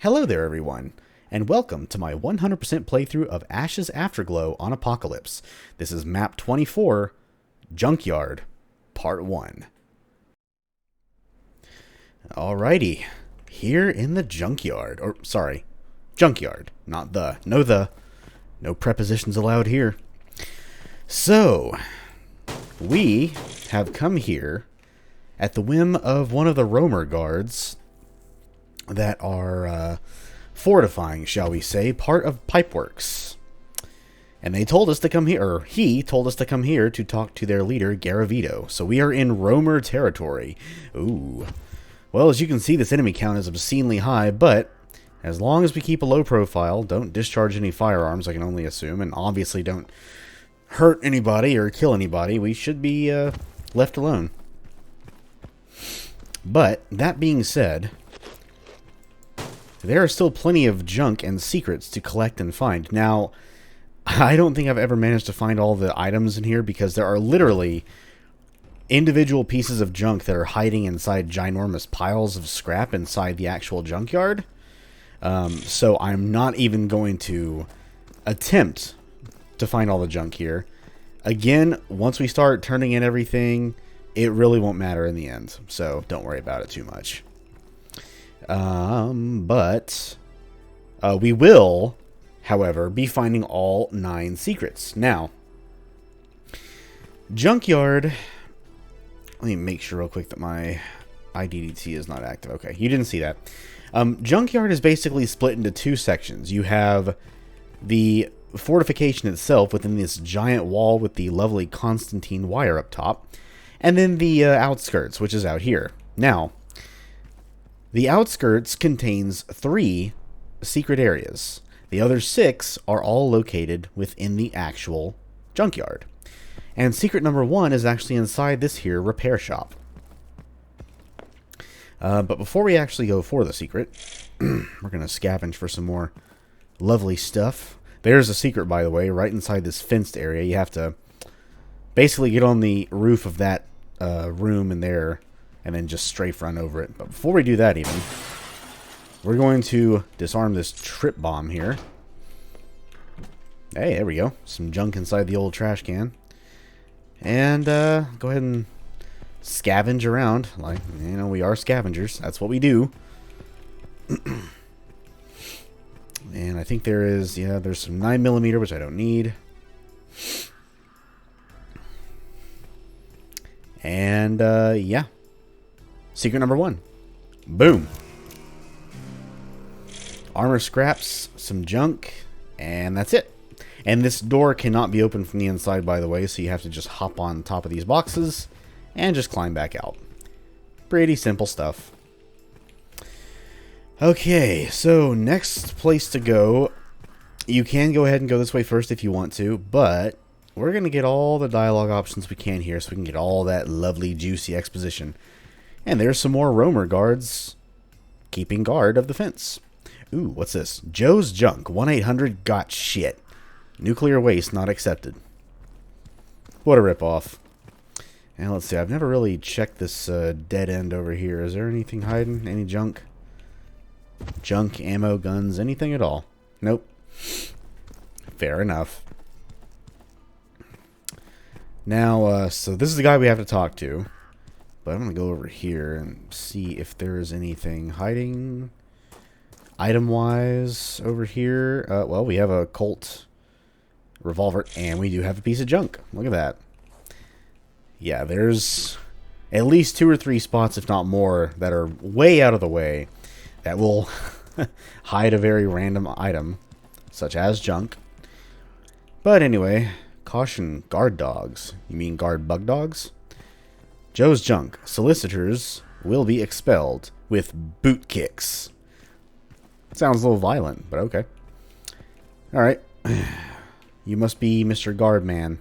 Hello there everyone, and welcome to my 100% playthrough of Ash's Afterglow on Apocalypse. This is MAP24, Junkyard, Part 1. Alrighty, here in the junkyard, junkyard, not the, no prepositions allowed here. So, we have come here at the whim of one of the roamer guards that are fortifying, shall we say, part of Pipeworks. And they told us to come here, or he told us to come here to talk to their leader, Garavito. So we are in roamer territory. Ooh. Well, as you can see, this enemy count is obscenely high, but as long as we keep a low profile, don't discharge any firearms, I can only assume, and obviously don't hurt anybody or kill anybody, we should be left alone. But, that being said, there are still plenty of junk and secrets to collect and find. Now, I don't think I've ever managed to find all the items in here because there are literally individual pieces of junk that are hiding inside ginormous piles of scrap inside the actual junkyard. So I'm not even going to attempt to find all the junk here. Again, once we start turning in everything, it really won't matter in the end. So don't worry about it too much. But we will, however, be finding all 9 secrets. Now, Junkyard, let me make sure real quick that my IDDT is not active. Okay, you didn't see that. Junkyard is basically split into 2 sections. You have the fortification itself within this giant wall with the lovely Constantine wire up top, and then the outskirts, which is out here. Now, the outskirts contains 3 secret areas. The other 6 are all located within the actual junkyard. And secret number 1 is actually inside this here repair shop. But before we actually go for the secret, we're going to scavenge for some more lovely stuff. There's a secret, by the way, right inside this fenced area. You have to basically get on the roof of that room in there and then just strafe run over it. But before we do that even, we're going to disarm this trip bomb here. Hey, there we go. Some junk inside the old trash can. And go ahead and scavenge around. Like, you know, we are scavengers. That's what we do. And I think there is, yeah, there's some 9mm, which I don't need. And, yeah. Secret number 1. Boom. Armor scraps, some junk, and that's it. And this door cannot be opened from the inside, by the way, so you have to just hop on top of these boxes and just climb back out. Pretty simple stuff. Okay, so next place to go. You can go ahead and go this way first if you want to, but we're going to get all the dialogue options we can here so we can get all that lovely, juicy exposition. And there's some more roamer guards keeping guard of the fence. Ooh, what's this? Joe's Junk, 1-800 got shit. Nuclear waste not accepted. What a ripoff. And let's see, I've never really checked this dead end over here. Is there anything hiding? Any junk? Junk, ammo, guns, anything at all? Nope. Fair enough. Now, so this is the guy we have to talk to. But I'm going to go over here and see if there's anything hiding item-wise over here. Well, we have a Colt revolver, and we do have a piece of junk. Look at that. Yeah, there's at least 2 or 3 spots, if not more, that are way out of the way that will hide a very random item, such as junk. But anyway, caution guard dogs. You mean guard bug dogs? Joe's Junk. Solicitors will be expelled with boot kicks. Sounds a little violent, but okay. Alright. You must be Mr. Guardman.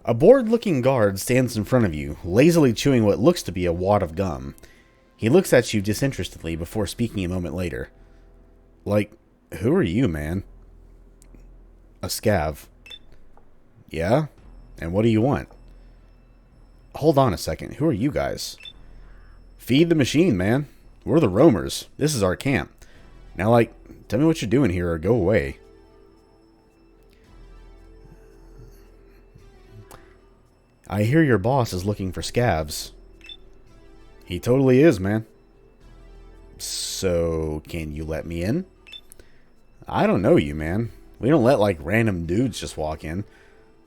A bored-looking guard stands in front of you, lazily chewing what looks to be a wad of gum. He looks at you disinterestedly before speaking a moment later. Like, who are you, man? A scav. Yeah? And what do you want? Hold on a second. Who are you guys? Feed the machine, man. We're the roamers. This is our camp. Now, like, tell me what you're doing here or go away. I hear your boss is looking for scavs. He totally is, man. So, can you let me in? I don't know you, man. We don't let, like, random dudes just walk in.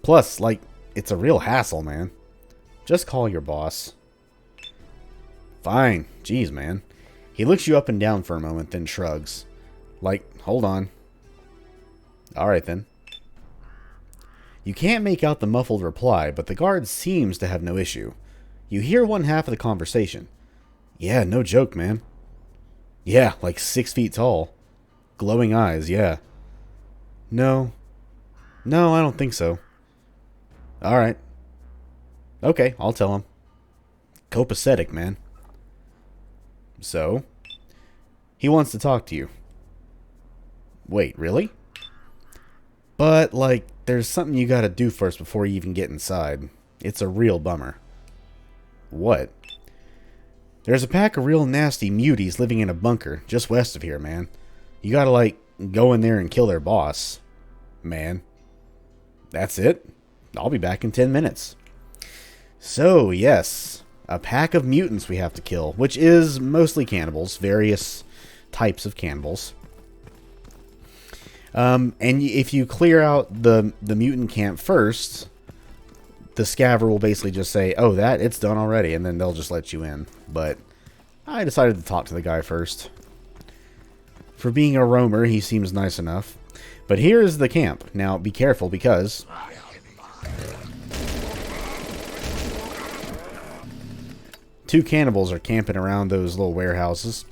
Plus, like, it's a real hassle, man. Just call your boss. Fine. Jeez, man. He looks you up and down for a moment, then shrugs. Like, hold on. Alright, then. You can't make out the muffled reply, but the guard seems to have no issue. You hear one half of the conversation. Yeah, no joke, man. Yeah, like 6 feet tall. Glowing eyes, yeah. No. No, I don't think so. Alright. Okay, I'll tell him. Copacetic, man. So? He wants to talk to you. Wait, really? But, like, there's something you gotta do first before you even get inside. It's a real bummer. What? There's a pack of real nasty muties living in a bunker just west of here, man. You gotta, like, go in there and kill their boss. Man. That's it. I'll be back in 10 minutes. So, yes. A pack of mutants we have to kill, which is mostly cannibals. Various types of cannibals. And if you clear out the mutant camp first, the Scavver will basically just say, oh, it's done already, and then they'll just let you in. But I decided to talk to the guy first. For being a roamer, he seems nice enough. But here is the camp. Now, be careful, because two cannibals are camping around those little warehouses.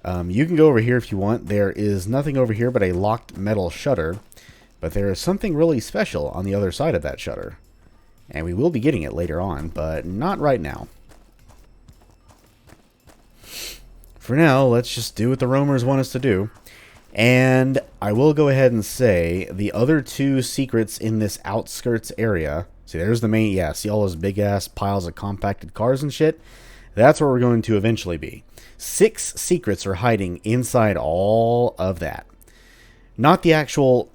You can go over here if you want. There is nothing over here but a locked metal shutter. But there is something really special on the other side of that shutter. And we will be getting it later on, but not right now. For now, let's just do what the roamers want us to do. And I will go ahead and say the other two secrets in this outskirts area. See, there's the main, yeah, see all those big-ass piles of compacted cars and shit? That's where we're going to eventually be. 6 secrets are hiding inside all of that. Not the actual...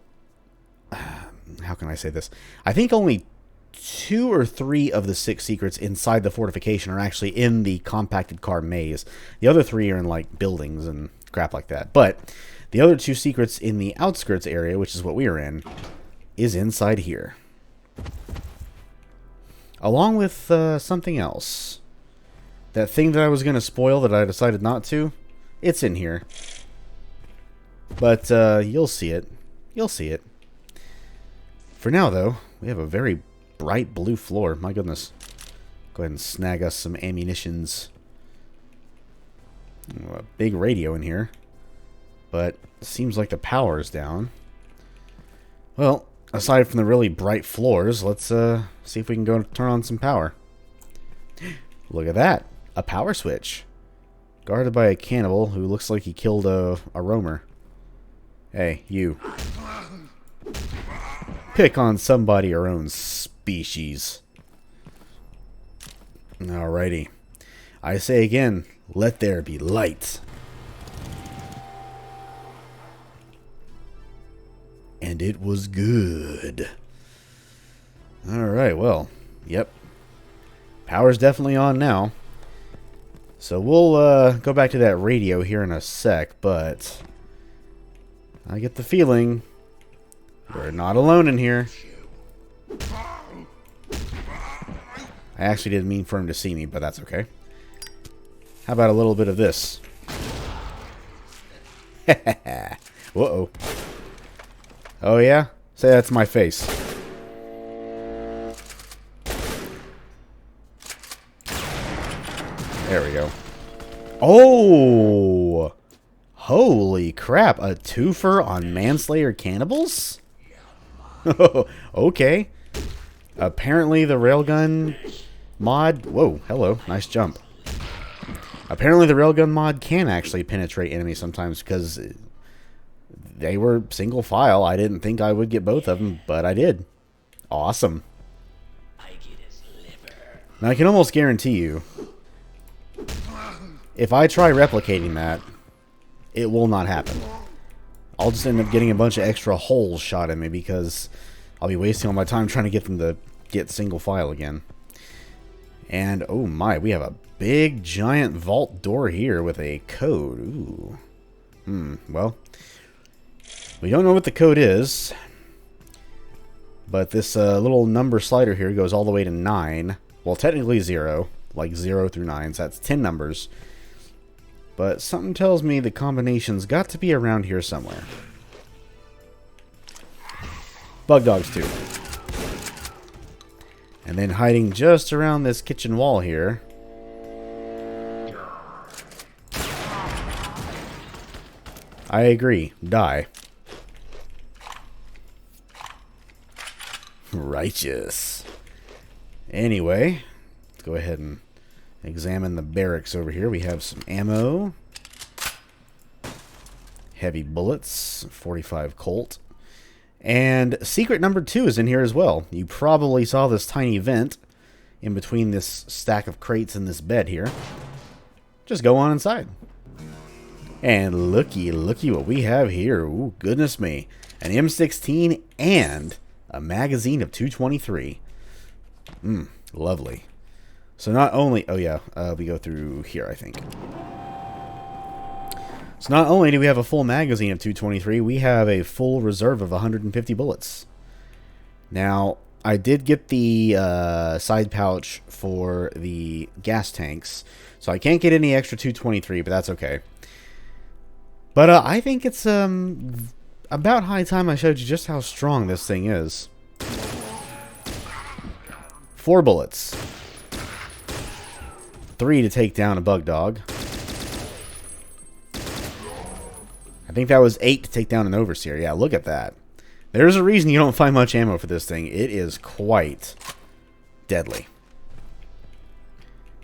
How can I say this? I think only 2 or 3 of the 6 secrets inside the fortification are actually in the compacted car maze. The other 3 are in, like, buildings and crap like that. But the other 2 secrets in the outskirts area, which is what we are in, is inside here. Along with something else. That thing that I was going to spoil that I decided not to, it's in here. But you'll see it. You'll see it. For now, though, we have a very bright blue floor. My goodness. Go ahead and snag us some ammunitions. A big radio in here. But it seems like the power is down. Well, aside from the really bright floors, let's see if we can go turn on some power. Look at that. A power switch. Guarded by a cannibal who looks like he killed a roamer. Hey, you. Pick on somebody your own species. Alrighty. I say again, let there be light. And it was good. Alright, well, yep. Power's definitely on now. So we'll go back to that radio here in a sec, but I get the feeling we're not alone in here. I actually didn't mean for him to see me, but that's okay. How about a little bit of this? Uh-oh. Oh yeah? Say that's my face. There we go. Oh! Holy crap, a twofer on Manslayer Cannibals? Okay. Apparently the railgun mod... Whoa, hello, nice jump. Apparently the railgun mod can actually penetrate enemies sometimes because they were single file. I didn't think I would get both of them, but I did. Awesome. Now I can almost guarantee you, if I try replicating that, It will not happen. I'll just end up getting a bunch of extra holes shot at me because I'll be wasting all my time trying to get them to get single file again. And, oh my, we have a big, giant vault door here with a code. Ooh. Well, we don't know what the code is. But this little number slider here goes all the way to 9. Well, technically 0. Like 0 through 9, so that's 10 numbers. But something tells me the combination's got to be around here somewhere. Bug dogs too. And then hiding just around this kitchen wall here. I agree. Die. Righteous. Anyway, let's go ahead and examine the barracks over here. We have some ammo. Heavy bullets. 45 Colt. And secret number 2 is in here as well. You probably saw this tiny vent in between this stack of crates and this bed here. Just go on inside. And looky what we have here. Ooh, goodness me. An M16 and a magazine of 223. Lovely. So not only... Oh yeah, we go through here, I think. So not only do we have a full magazine of 223, we have a full reserve of 150 bullets. Now, I did get the side pouch for the gas tanks, so I can't get any extra 223, but that's okay. But I think it's about high time I showed you just how strong this thing is. 4 bullets. 3 to take down a bug dog. I think that was 8 to take down an overseer. Yeah, look at that. There's a reason you don't find much ammo for this thing. It is quite deadly.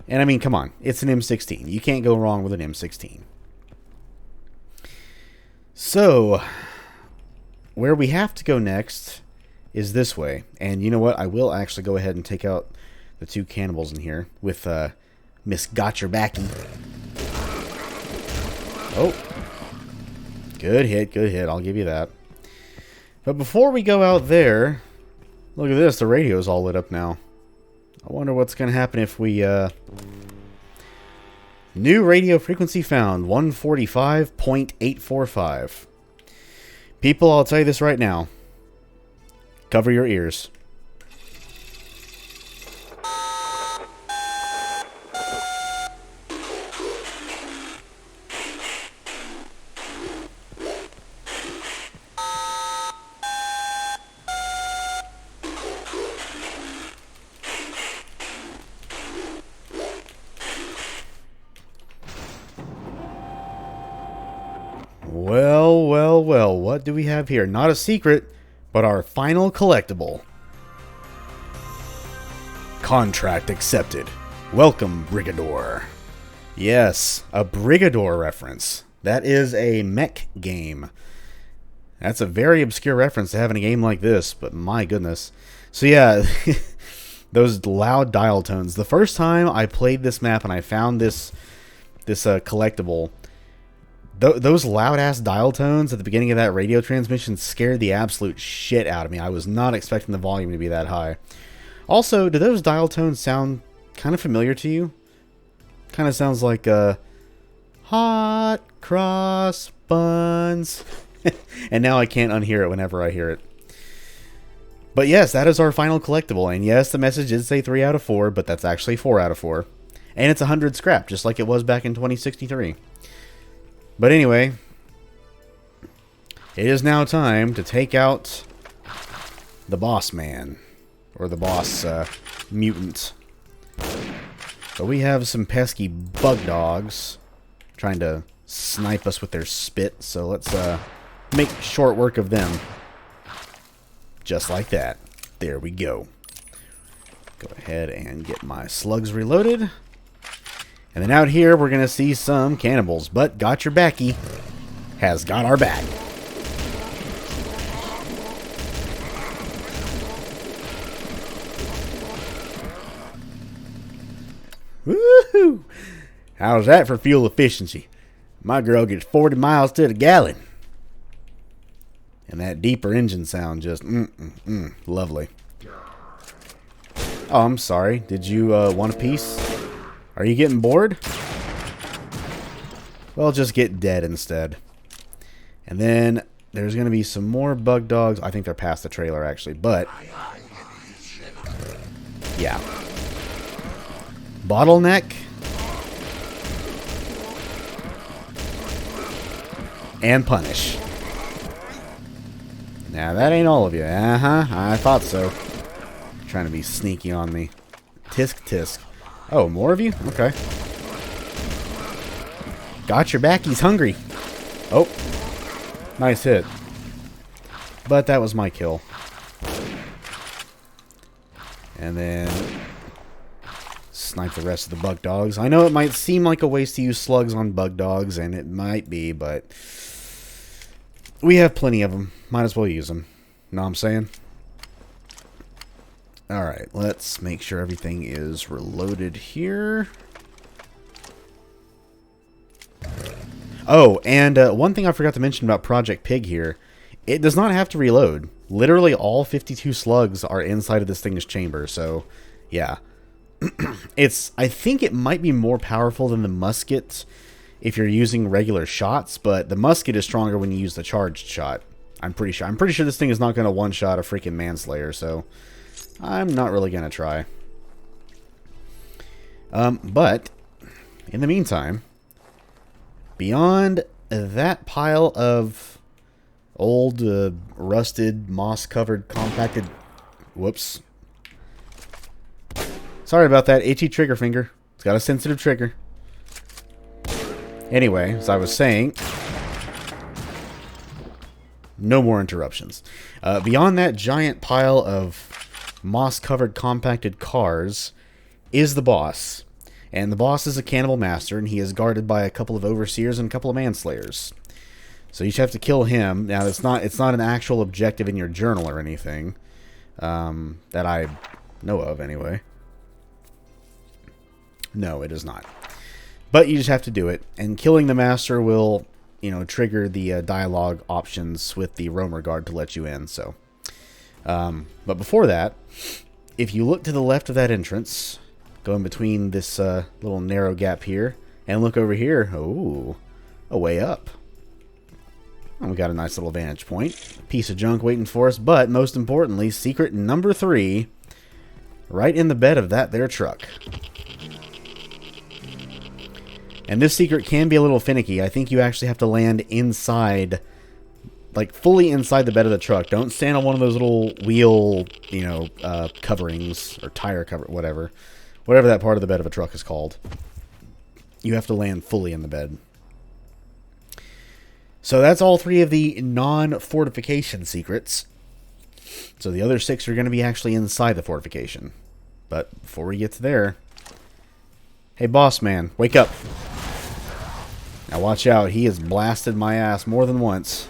And I mean, come on. It's an M16. You can't go wrong with an M16. So, where we have to go next is this way. And you know what? I will actually go ahead and take out the 2 cannibals in here with Miss Gotcherbacky. Oh. Good hit, good hit. I'll give you that. But before we go out there, look at this. The radio's all lit up now. I wonder what's going to happen if we... New radio frequency found, 145.845. People, I'll tell you this right now. Cover your ears. Well, what do we have here? Not a secret, but our final collectible. Contract accepted. Welcome, Brigador. Yes, a Brigador reference. That is a mech game. That's a very obscure reference to have in a game like this, but my goodness. So yeah, those loud dial tones. The first time I played this map and I found this collectible, those loud-ass dial tones at the beginning of that radio transmission scared the absolute shit out of me. I was not expecting the volume to be that high. Also, do those dial tones sound kind of familiar to you? Kind of sounds like hot cross buns. And now I can't unhear it whenever I hear it. But yes, that is our final collectible. And yes, the message did say 3 out of 4, but that's actually 4 out of 4. And it's 100 scrap, just like it was back in 2063. But anyway, it is now time to take out the boss man, or the boss mutant. But we have some pesky bug dogs trying to snipe us with their spit, so let's make short work of them. Just like that. There we go. Go ahead and get my slugs reloaded. And then out here, we're going to see some cannibals. But Gotcherbacky has got our back. Woohoo! How's that for fuel efficiency? My girl gets 40 miles to the gallon. And that deeper engine sound just, lovely. Oh, I'm sorry. Did you want a piece? Are you getting bored? Well, just get dead instead. And then there's going to be some more bug dogs. I think they're past the trailer, actually. But, yeah. Bottleneck. And punish. Now, that ain't all of you. I thought so. Trying to be sneaky on me. Tisk, tisk. Oh, more of you? Okay. Got your back. He's hungry. Oh. Nice hit. But that was my kill. And then snipe the rest of the bug dogs. I know it might seem like a waste to use slugs on bug dogs, and it might be, but we have plenty of them. Might as well use them. Know what I'm saying? Alright, let's make sure everything is reloaded here. Oh, and one thing I forgot to mention about Project Pig here. It does not have to reload. Literally all 52 slugs are inside of this thing's chamber, so yeah. I think it might be more powerful than the musket if you're using regular shots, but the musket is stronger when you use the charged shot. I'm pretty sure this thing is not going to one-shot a freaking manslayer, so I'm not really going to try. But in the meantime, beyond that pile of old, rusted, moss-covered, compacted... Whoops. Sorry about that. Itchy trigger finger. It's got a sensitive trigger. Anyway, as I was saying... No more interruptions. Beyond that giant pile of moss-covered, compacted cars is the boss. And the boss is a cannibal master, and he is guarded by a couple of overseers and a couple of manslayers. So you just have to kill him. Now, it's not an actual objective in your journal or anything. That I know of, anyway. No, it is not. But you just have to do it. And killing the master will, trigger the dialogue options with the roamer guard to let you in. So, but before that, if you look to the left of that entrance, go in between this little narrow gap here, and look over here. Oh, a way up. We got a nice little vantage point. A piece of junk waiting for us, but most importantly, secret number 3, right in the bed of that there truck. And this secret can be a little finicky. I think you actually have to land inside, like fully inside the bed of the truck. Don't stand on one of those little wheel, coverings or tire cover, whatever that part of the bed of a truck is called. You have to land fully in the bed. So that's all 3 of the non-fortification secrets. So the other 6 are going to be actually inside the fortification. But before we get to there... Hey, boss man, wake up. Now watch out, he has blasted my ass more than once.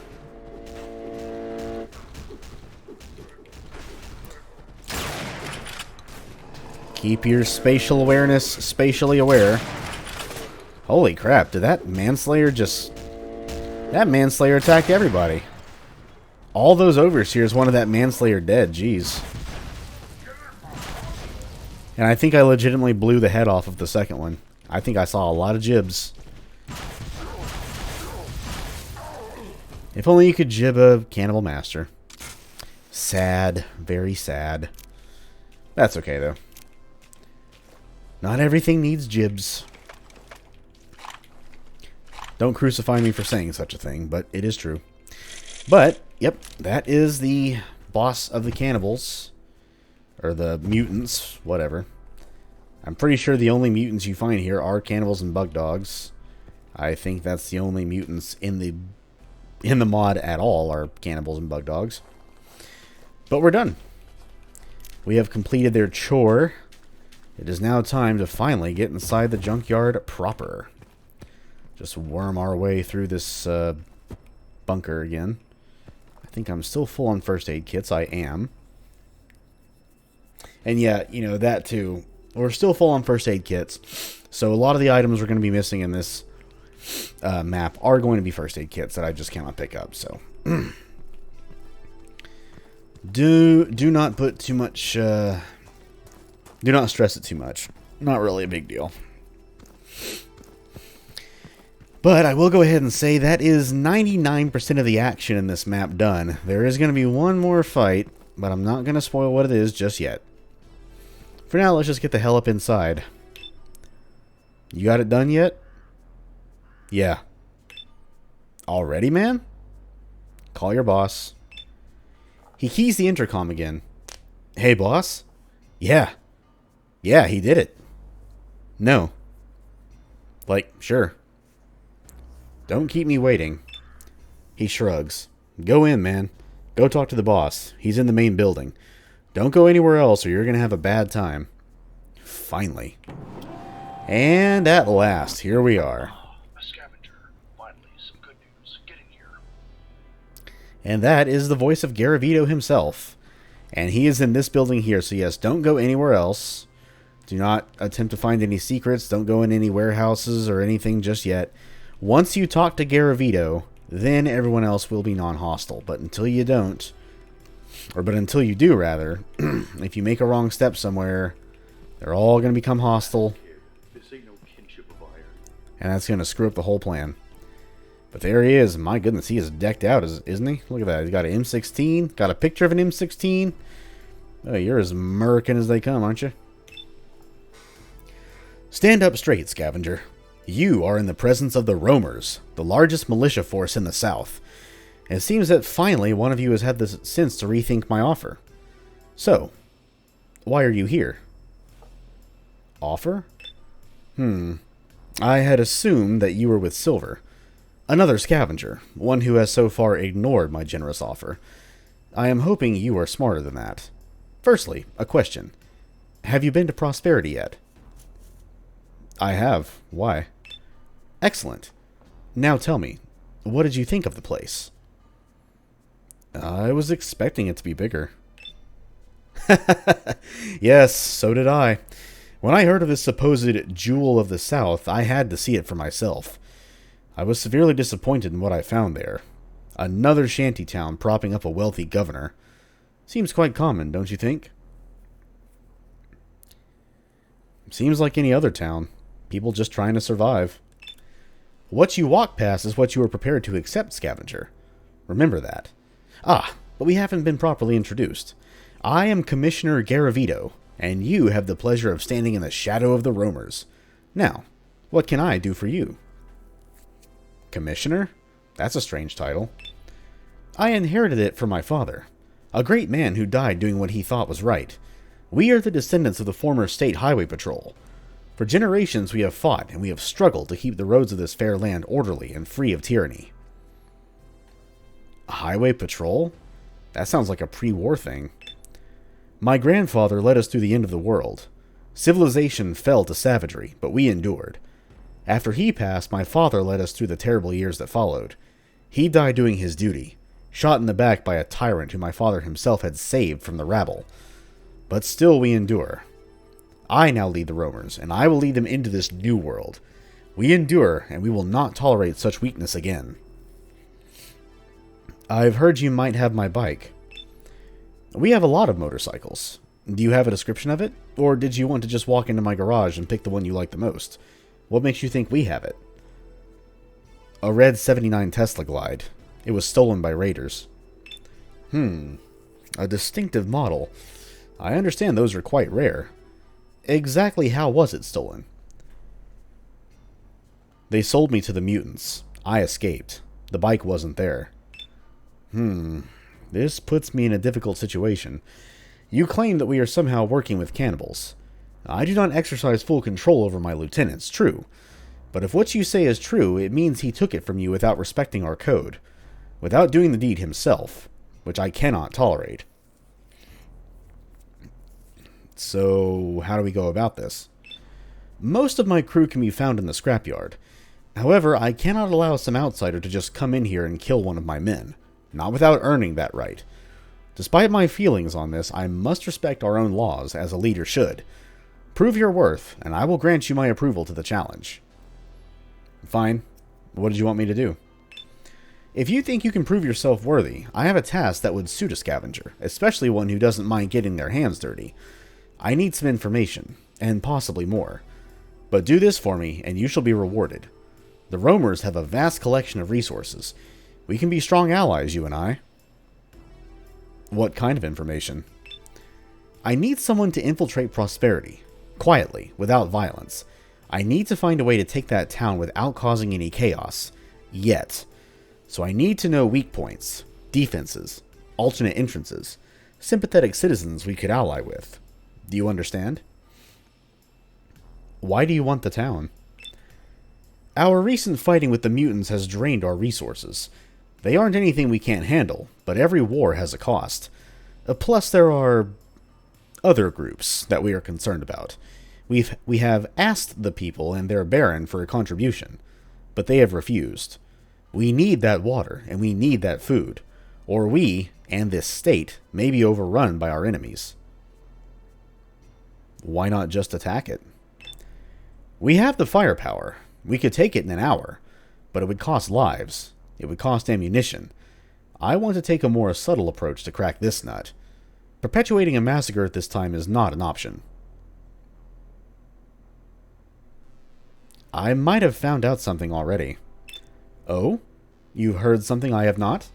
Keep your spatial awareness spatially aware. Holy crap, did that manslayer just... That manslayer attacked everybody. All those overseers wanted that manslayer dead, jeez. And I think I legitimately blew the head off of the second one. I think I saw a lot of jibs. If only you could jib a cannibal master. Sad. Very sad. That's okay, though. Not everything needs jibs. Don't crucify me for saying such a thing, but it is true. But, yep, that is the boss of the cannibals. Or the mutants, whatever. I'm pretty sure the only mutants you find here are cannibals and bug dogs. I think that's the only mutants in the mod at all are cannibals and bug dogs. But we're done. We have completed their chore. It is now time to finally get inside the junkyard proper. Just worm our way through this bunker again. I think I'm still full on first aid kits. I am. And yeah, that too. We're still full on first aid kits. So a lot of the items we're going to be missing in this map are going to be first aid kits that I just cannot pick up. So do not put too much. Do not stress it too much. Not really a big deal. But I will go ahead and say that is 99% of the action in this map done. There is going to be one more fight, but I'm not going to spoil what it is just yet. For now, let's just get the hell up inside. You got it done yet? Yeah. Already, man? Call your boss. He keys the intercom again. Hey, boss? Yeah. Yeah, he did it. No. Like, sure. Don't keep me waiting. He shrugs. Go in, man. Go talk to the boss. He's in the main building. Don't go anywhere else or you're going to have a bad time. Finally. And at last, here we are. A scavenger. Finally, some good news. Get in here. And that is the voice of Garavito himself. And he is in this building here. So yes, don't go anywhere else. Do not attempt to find any secrets. Don't go in any warehouses or anything just yet. Once you talk to Garavito, then everyone else will be non-hostile. But until you don't, but until you do, rather, if you make a wrong step somewhere, they're all going to become hostile. And that's going to screw up the whole plan. But there he is. My goodness, he is decked out, isn't he? Look at that. He's got an M16. Got a picture of an M16. Oh, you're as American as they come, aren't you? Stand up straight, Scavenger. You are in the presence of the Roamers, the largest militia force in the South. It seems that finally one of you has had the sense to rethink my offer. So, why are you here? Offer? I had assumed that you were with Silver. Another scavenger, one who has so far ignored my generous offer. I am hoping you are smarter than that. Firstly, a question. Have you been to Prosperity yet? I have. Why? Excellent. Now tell me, what did you think of the place? I was expecting it to be bigger. Yes, so did I. When I heard of this supposed jewel of the South, I had to see it for myself. I was severely disappointed in what I found there. Another shantytown propping up a wealthy governor. Seems quite common, don't you think? Seems like any other town. People just trying to survive. What you walk past is what you are prepared to accept, Scavenger. Remember that. Ah, but we haven't been properly introduced. I am Commissioner Garavito, and you have the pleasure of standing in the shadow of the Roamers. Now, what can I do for you? Commissioner? That's a strange title. I inherited it from my father, a great man who died doing what he thought was right. We are the descendants of the former State Highway Patrol. For generations we have fought, and we have struggled to keep the roads of this fair land orderly and free of tyranny. A highway patrol? That sounds like a pre-war thing. My grandfather led us through the end of the world. Civilization fell to savagery, but we endured. After he passed, my father led us through the terrible years that followed. He died doing his duty, shot in the back by a tyrant who my father himself had saved from the rabble. But still we endure. I now lead the Roamers, and I will lead them into this new world. We endure, and we will not tolerate such weakness again. I've heard you might have my bike. We have a lot of motorcycles. Do you have a description of it? Or did you want to just walk into my garage and pick the one you like the most? What makes you think we have it? A red 79 Tesla Glide. It was stolen by raiders. A distinctive model. I understand those are quite rare. Exactly how was it stolen? They sold me to the mutants. I escaped. The bike wasn't there. This puts me in a difficult situation. You claim that we are somehow working with cannibals. I do not exercise full control over my lieutenants, true. But if what you say is true, it means he took it from you without respecting our code. Without doing the deed himself, which I cannot tolerate. So, how do we go about this? Most of my crew can be found in the scrapyard. However, I cannot allow some outsider to just come in here and kill one of my men. Not without earning that right. Despite my feelings on this, I must respect our own laws, as a leader should. Prove your worth, and I will grant you my approval to the challenge. Fine. What did you want me to do? If you think you can prove yourself worthy, I have a task that would suit a scavenger, especially one who doesn't mind getting their hands dirty. I need some information, and possibly more. But do this for me, and you shall be rewarded. The roamers have a vast collection of resources. We can be strong allies, you and I. What kind of information? I need someone to infiltrate Prosperity, quietly, without violence. I need to find a way to take that town without causing any chaos. Yet. So I need to know weak points, defenses, alternate entrances, sympathetic citizens we could ally with. Do you understand? Why do you want the town? Our recent fighting with the mutants has drained our resources. They aren't anything we can't handle, but every war has a cost. Plus there are other groups that we are concerned about. We have asked the people and their baron for a contribution, but they have refused. We need that water, and we need that food, or we, and this state, may be overrun by our enemies. Why not just attack it? We have the firepower. We could take it in an hour, but it would cost lives. It would cost ammunition. I want to take a more subtle approach to crack this nut. Perpetuating a massacre at this time is not an option. I might have found out something already. Oh? You've heard something I have not?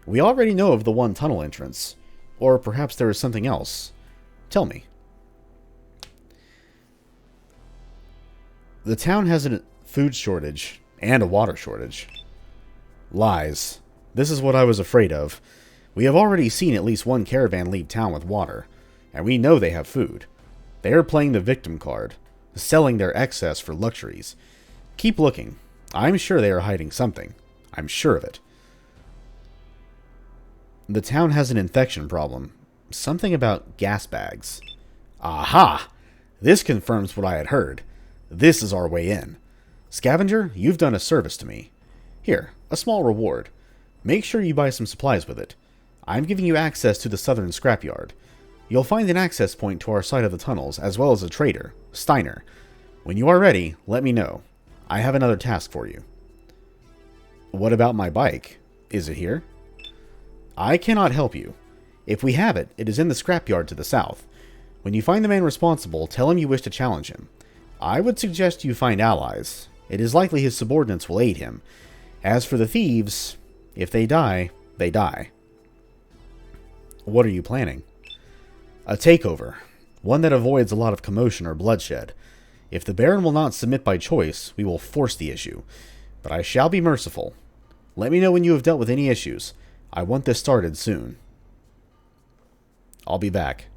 We already know of the one tunnel entrance. Or perhaps there is something else. Tell me. The town has a food shortage and a water shortage. Lies. This is what I was afraid of. We have already seen at least one caravan leave town with water, and we know they have food. They are playing the victim card, selling their excess for luxuries. Keep looking. I'm sure they are hiding something. I'm sure of it. The town has an infection problem. Something about gas bags. Aha! This confirms what I had heard. This is our way in. Scavenger, you've done a service to me. Here, a small reward. Make sure you buy some supplies with it. I'm giving you access to the southern scrapyard. You'll find an access point to our side of the tunnels, as well as a trader, Steiner. When you are ready, let me know. I have another task for you. What about my bike? Is it here? I cannot help you. If we have it, it is in the scrapyard to the south. When you find the man responsible, tell him you wish to challenge him. I would suggest you find allies. It is likely his subordinates will aid him. As for the thieves, if they die, they die. What are you planning? A takeover. One that avoids a lot of commotion or bloodshed. If the Baron will not submit by choice, we will force the issue. But I shall be merciful. Let me know when you have dealt with any issues. I want this started soon. I'll be back.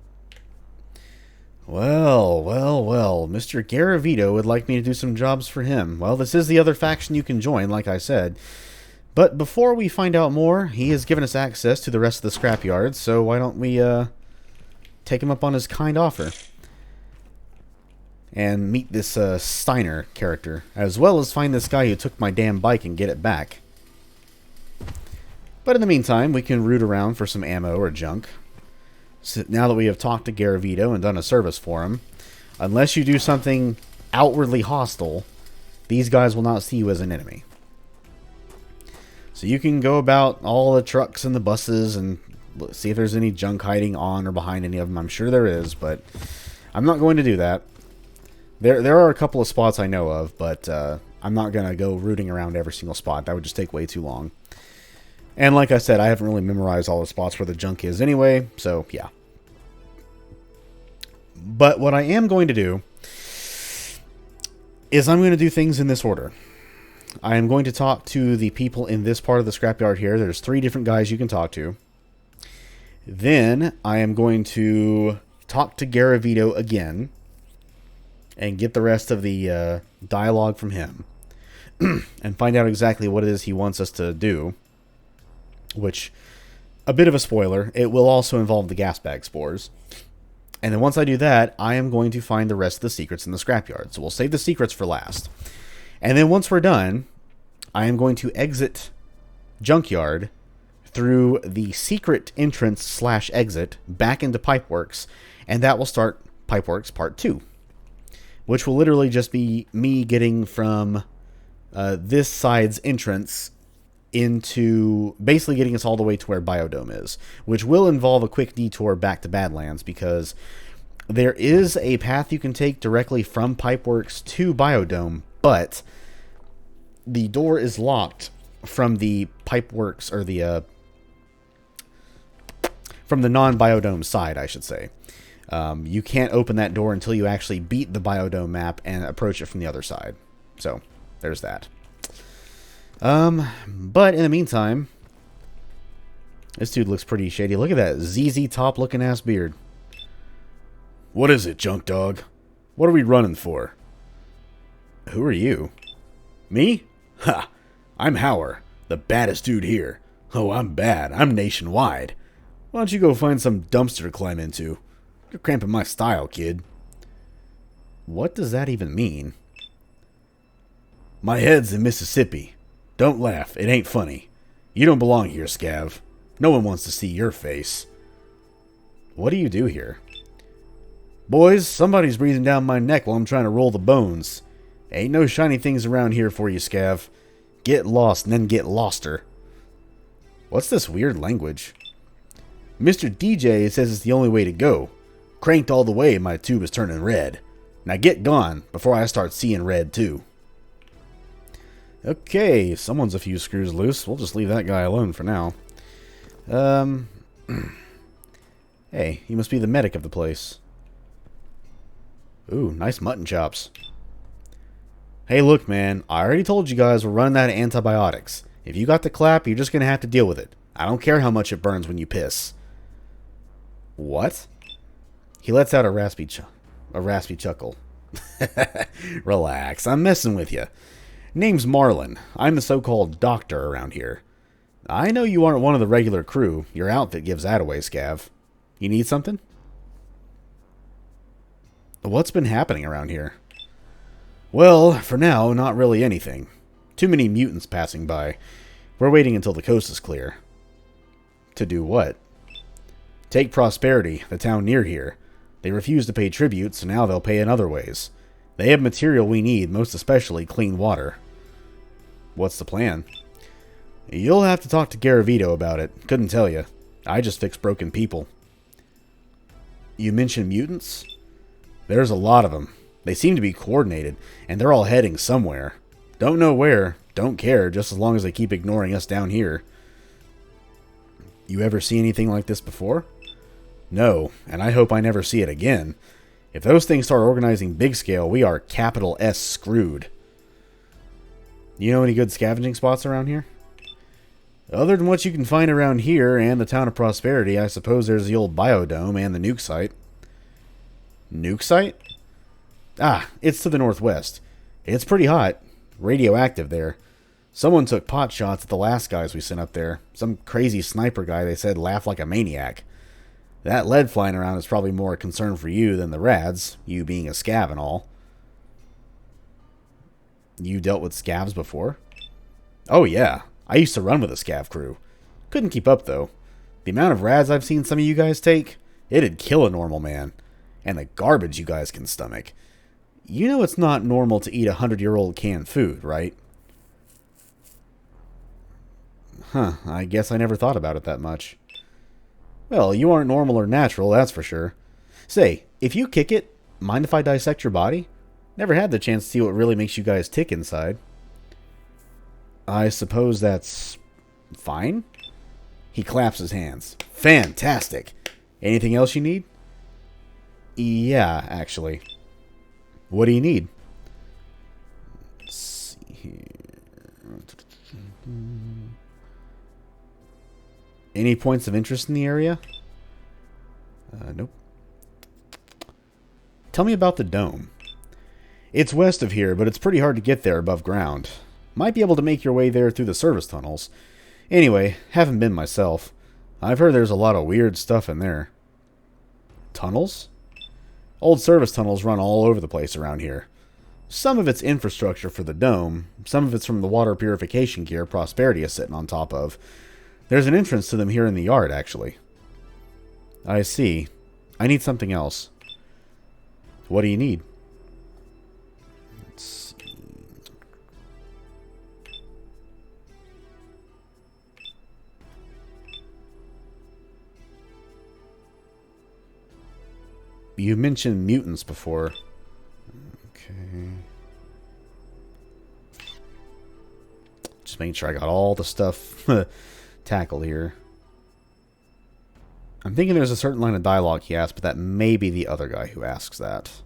Well, Mr. Garavito would like me to do some jobs for him. Well, this is the other faction you can join, like I said. But before we find out more, he has given us access to the rest of the scrapyard, so why don't we take him up on his kind offer. And meet this Steiner character, as well as find this guy who took my damn bike and get it back. But in the meantime, we can root around for some ammo or junk. So now that we have talked to Garavito and done a service for him, unless you do something outwardly hostile, these guys will not see you as an enemy. So you can go about all the trucks and the buses and see if there's any junk hiding on or behind any of them. I'm sure there is, but I'm not going to do that. There are a couple of spots I know of, but I'm not going to go rooting around every single spot. That would just take way too long. And like I said, I haven't really memorized all the spots where the junk is anyway, so yeah. But what I am going to do is I'm going to do things in this order. I am going to talk to the people in this part of the scrapyard here. There's 3 different guys you can talk to. Then I am going to talk to Garavito again and get the rest of the dialogue from him and find out exactly what it is he wants us to do. Which, a bit of a spoiler, it will also involve the gas bag spores. And then once I do that, I am going to find the rest of the secrets in the scrapyard. So we'll save the secrets for last. And then once we're done, I am going to exit Junkyard through the secret entrance / exit back into Pipeworks. And that will start Pipeworks Part 2. Which will literally just be me getting from this side's entrance into basically getting us all the way to where Biodome is, which will involve a quick detour back to Badlands, because there is a path you can take directly from Pipeworks to Biodome, but the door is locked from the Pipeworks, or the from the non-Biodome side, I should say. You can't open that door until you actually beat the Biodome map and approach it from the other side. So, there's that. But in the meantime, this dude looks pretty shady. Look at that ZZ Top looking ass beard. What is it, junk dog? What are we running for? Who are you? Me? Ha! I'm Hauer, the baddest dude here. Oh, I'm bad. I'm nationwide. Why don't you go find some dumpster to climb into? You're cramping my style, kid. What does that even mean? My head's in Mississippi. Don't laugh. It ain't funny. You don't belong here, Scav. No one wants to see your face. What do you do here? Boys, somebody's breathing down my neck while I'm trying to roll the bones. Ain't no shiny things around here for you, Scav. Get lost and then get loster. What's this weird language? Mr. DJ says it's the only way to go. Cranked all the way, my tube is turning red. Now get gone before I start seeing red too. Okay, someone's a few screws loose. We'll just leave that guy alone for now. Hey, he must be the medic of the place. Ooh, nice mutton chops. Hey, look, man. I already told you guys we're running out of antibiotics. If you got the clap, you're just going to have to deal with it. I don't care how much it burns when you piss. What? He lets out a raspy chuckle. Relax, I'm messing with you. Name's Marlon. I'm the so-called doctor around here. I know you aren't one of the regular crew. Your outfit gives that away, Scav. You need something? What's been happening around here? Well, for now, not really anything. Too many mutants passing by. We're waiting until the coast is clear. To do what? Take Prosperity, the town near here. They refuse to pay tribute, so now they'll pay in other ways. They have material we need, most especially clean water. What's the plan? You'll have to talk to Garavito about it. Couldn't tell you. I just fix broken people. You mentioned mutants? There's a lot of them. They seem to be coordinated, and they're all heading somewhere. Don't know where, don't care, just as long as they keep ignoring us down here. You ever see anything like this before? No, and I hope I never see it again. If those things start organizing big scale, we are capital S screwed. You know any good scavenging spots around here? Other than what you can find around here and the town of Prosperity, I suppose there's the old Biodome and the nuke site. Nuke site? Ah, it's to the northwest. It's pretty hot. Radioactive there. Someone took pot shots at the last guys we sent up there. Some crazy sniper guy they said laughed like a maniac. That lead flying around is probably more a concern for you than the rads, you being a scav and all. You dealt with scavs before? Oh yeah, I used to run with a scav crew. Couldn't keep up though. The amount of rads I've seen some of you guys take, it'd kill a normal man. And the garbage you guys can stomach. You know it's not normal to eat 100-year-old canned food, right? Huh, I guess I never thought about it that much. Well, you aren't normal or natural, that's for sure. Say, if you kick it, mind if I dissect your body? Never had the chance to see what really makes you guys tick inside. I suppose that's fine? He claps his hands. Fantastic! Anything else you need? Yeah, actually. What do you need? Let's see here. Any points of interest in the area? Nope. Tell me about the dome. It's west of here, but it's pretty hard to get there above ground. Might be able to make your way there through the service tunnels. Anyway, haven't been myself. I've heard there's a lot of weird stuff in there. Tunnels? Old service tunnels run all over the place around here. Some of it's infrastructure for the dome, some of it's from the water purification gear Prosperity is sitting on top of. There's an entrance to them here in the yard, actually. I see. I need something else. What do you need? Let's see. You mentioned mutants before. Okay. Just making sure I got all the stuff tackled here. I'm thinking there's a certain line of dialogue he asked, but that may be the other guy who asks that.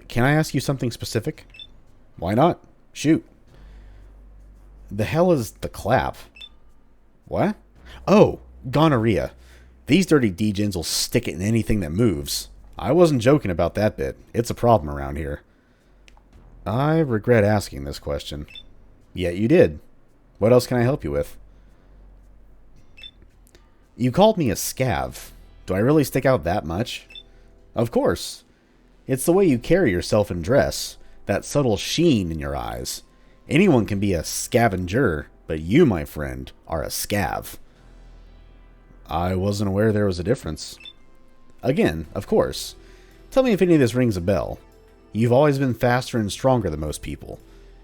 Can I ask you something specific? Why not? Shoot. The hell is the clap? What? Oh, gonorrhea. These dirty degens will stick it in anything that moves. I wasn't joking about that bit. It's a problem around here. I regret asking this question. Yet you did. What else can I help you with? You called me a scav. Do I really stick out that much? Of course. It's the way you carry yourself and dress. That subtle sheen in your eyes. Anyone can be a scavenger, but you, my friend, are a scav. I wasn't aware there was a difference. Again, of course. Tell me if any of this rings a bell. You've always been faster and stronger than most people.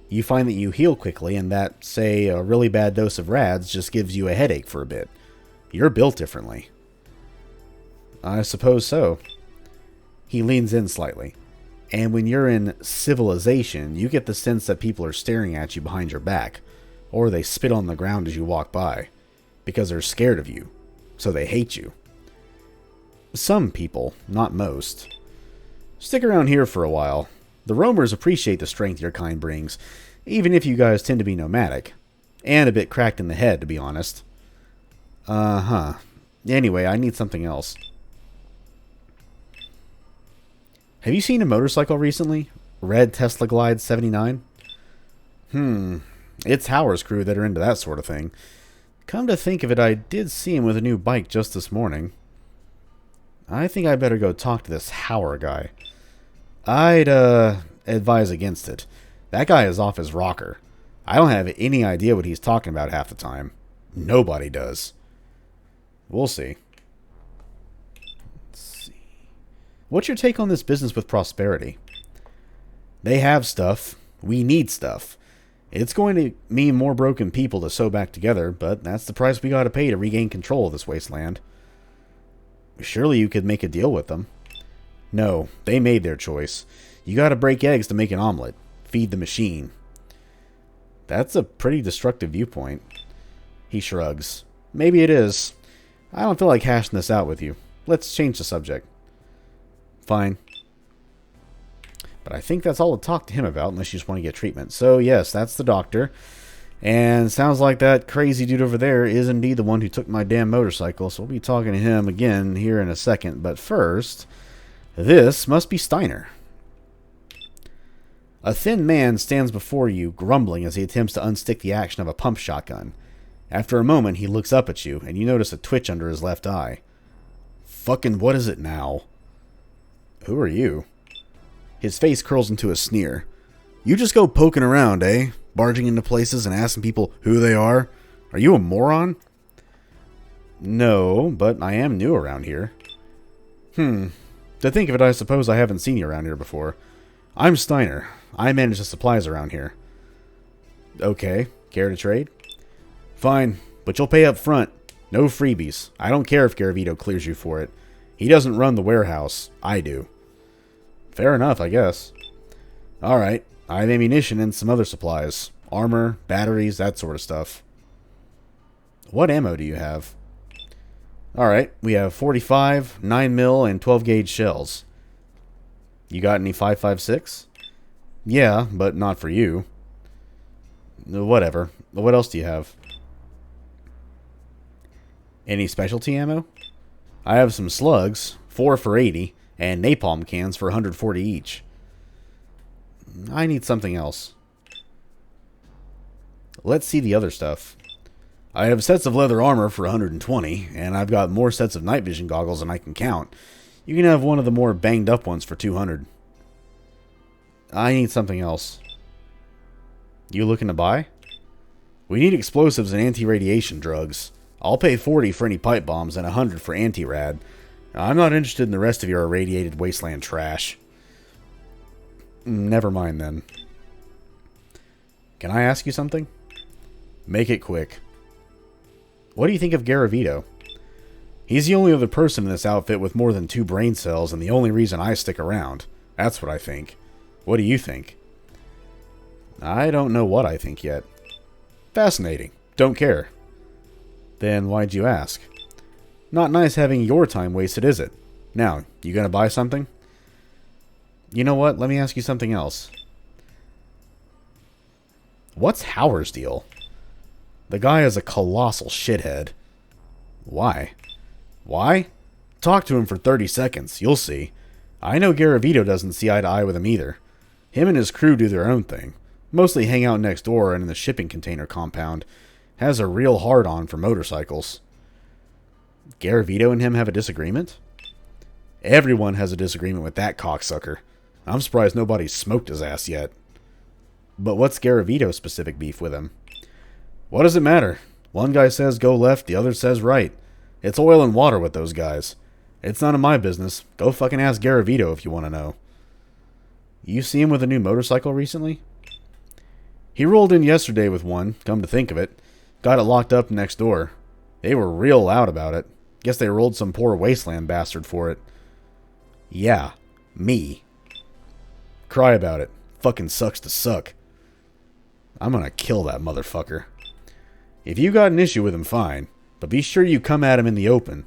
You find that you heal quickly and that, say, a really bad dose of rads just gives you a headache for a bit. You're built differently. I suppose so. He leans in slightly. And when you're in civilization, you get the sense that people are staring at you behind your back, or they spit on the ground as you walk by, because they're scared of you, so they hate you. Some people, not most. Stick around here for a while. The roamers appreciate the strength your kind brings, even if you guys tend to be nomadic. And a bit cracked in the head, to be honest. Uh-huh. Anyway, I need something else. Have you seen a motorcycle recently? Red Tesla Glide 79? It's Hauer's crew that are into that sort of thing. Come to think of it, I did see him with a new bike just this morning. I think I better go talk to this Hauer guy. I'd, advise against it. That guy is off his rocker. I don't have any idea what he's talking about half the time. Nobody does. We'll see. Let's see. What's your take on this business with Prosperity? They have stuff. We need stuff. It's going to mean more broken people to sew back together, but that's the price we gotta pay to regain control of this wasteland. Surely you could make a deal with them. No, they made their choice. You gotta break eggs to make an omelet. Feed the machine. That's a pretty destructive viewpoint. He shrugs. Maybe it is. I don't feel like hashing this out with you. Let's change the subject. Fine. But I think that's all to talk to him about, unless you just want to get treatment. So, yes, that's the doctor. And sounds like that crazy dude over there is indeed the one who took my damn motorcycle, so we'll be talking to him again here in a second. But first, this must be Steiner. A thin man stands before you, grumbling as he attempts to unstick the action of a pump shotgun. After a moment, he looks up at you, and you notice a twitch under his left eye. Fucking what is it now? Who are you? His face curls into a sneer. You just go poking around, eh? Barging into places and asking people who they are? Are you a moron? No, but I am new around here. To think of it, I suppose I haven't seen you around here before. I'm Steiner. I manage the supplies around here. Okay, care to trade? Fine, but you'll pay up front. No freebies. I don't care if Garavito clears you for it. He doesn't run the warehouse. I do. Fair enough, I guess. Alright, I have ammunition and some other supplies. Armor, batteries, that sort of stuff. What ammo do you have? Alright, we have 45, 9mm, and 12-gauge shells. You got any 5.56? Yeah, but not for you. Whatever. What else do you have? Any specialty ammo? I have some slugs, 4 for 80, and napalm cans for 140 each. I need something else. Let's see the other stuff. I have sets of leather armor for 120, and I've got more sets of night vision goggles than I can count. You can have one of the more banged up ones for 200. I need something else. You looking to buy? We need explosives and anti-radiation drugs. I'll pay 40 for any pipe bombs and 100 for anti-rad. I'm not interested in the rest of your irradiated wasteland trash. Never mind then. Can I ask you something? Make it quick. What do you think of Garavito? He's the only other person in this outfit with more than 2 brain cells, and the only reason I stick around. That's what I think. What do you think? I don't know what I think yet. Fascinating. Don't care. Then why'd you ask? Not nice having your time wasted, is it? Now, you gonna buy something? You know what? Let me ask you something else. What's Hauer's deal? The guy is a colossal shithead. Why? Why? Talk to him for 30 seconds. You'll see. I know Garavito doesn't see eye to eye with him either. Him and his crew do their own thing. Mostly hang out next door and in the shipping container compound. Has a real hard-on for motorcycles. Garavito and him have a disagreement? Everyone has a disagreement with that cocksucker. I'm surprised nobody's smoked his ass yet. But what's Garavito's specific beef with him? What does it matter? One guy says go left, the other says right. It's oil and water with those guys. It's none of my business. Go fucking ask Garavito if you want to know. You see him with a new motorcycle recently? He rolled in yesterday with one, come to think of it. Got it locked up next door. They were real loud about it. Guess they rolled some poor wasteland bastard for it. Yeah, me. Cry about it. Fucking sucks to suck. I'm gonna kill that motherfucker. If you got an issue with him, fine. But be sure you come at him in the open.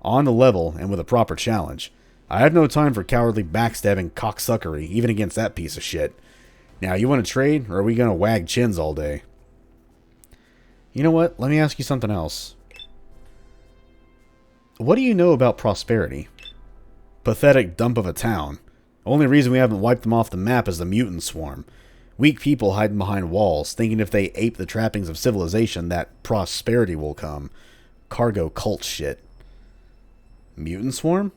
On the level and with a proper challenge. I have no time for cowardly backstabbing cocksuckery, even against that piece of shit. Now, you want to trade, or are we gonna wag chins all day? You know what? Let me ask you something else. What do you know about Prosperity? Pathetic dump of a town. Only reason we haven't wiped them off the map is the mutant swarm. Weak people hiding behind walls, thinking if they ape the trappings of civilization that prosperity will come. Cargo cult shit. Mutant swarm?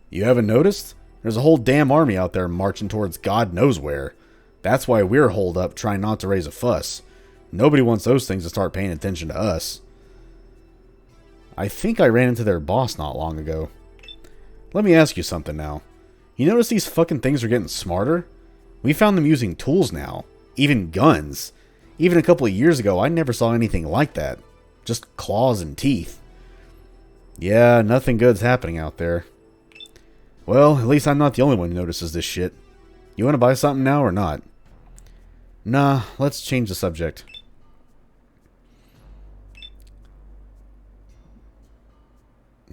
You haven't noticed? There's a whole damn army out there marching towards God knows where. That's why we're holed up trying not to raise a fuss. Nobody wants those things to start paying attention to us. I think I ran into their boss not long ago. Let me ask you something now. You notice these fucking things are getting smarter? We found them using tools now. Even guns. Even a couple of years ago, I never saw anything like that. Just claws and teeth. Yeah, nothing good's happening out there. Well, at least I'm not the only one who notices this shit. You want to buy something now or not? Nah, let's change the subject.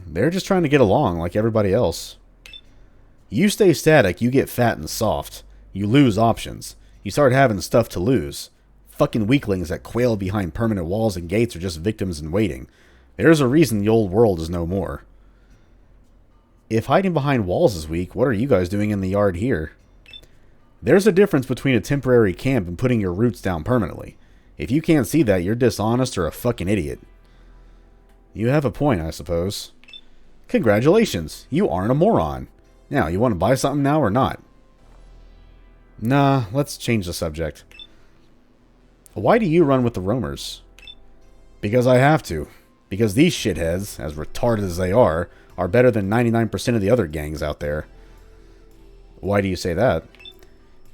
They're just trying to get along like everybody else. You stay static, you get fat and soft. You lose options. You start having stuff to lose. Fucking weaklings that quail behind permanent walls and gates are just victims in waiting. There's a reason the old world is no more. If hiding behind walls is weak, what are you guys doing in the yard here? There's a difference between a temporary camp and putting your roots down permanently. If you can't see that, you're dishonest or a fucking idiot. You have a point, I suppose. Congratulations, you aren't a moron. Now, you want to buy something now or not? Nah, let's change the subject. Why do you run with the roamers? Because I have to. Because these shitheads, as retarded as they are better than 99% of the other gangs out there. Why do you say that?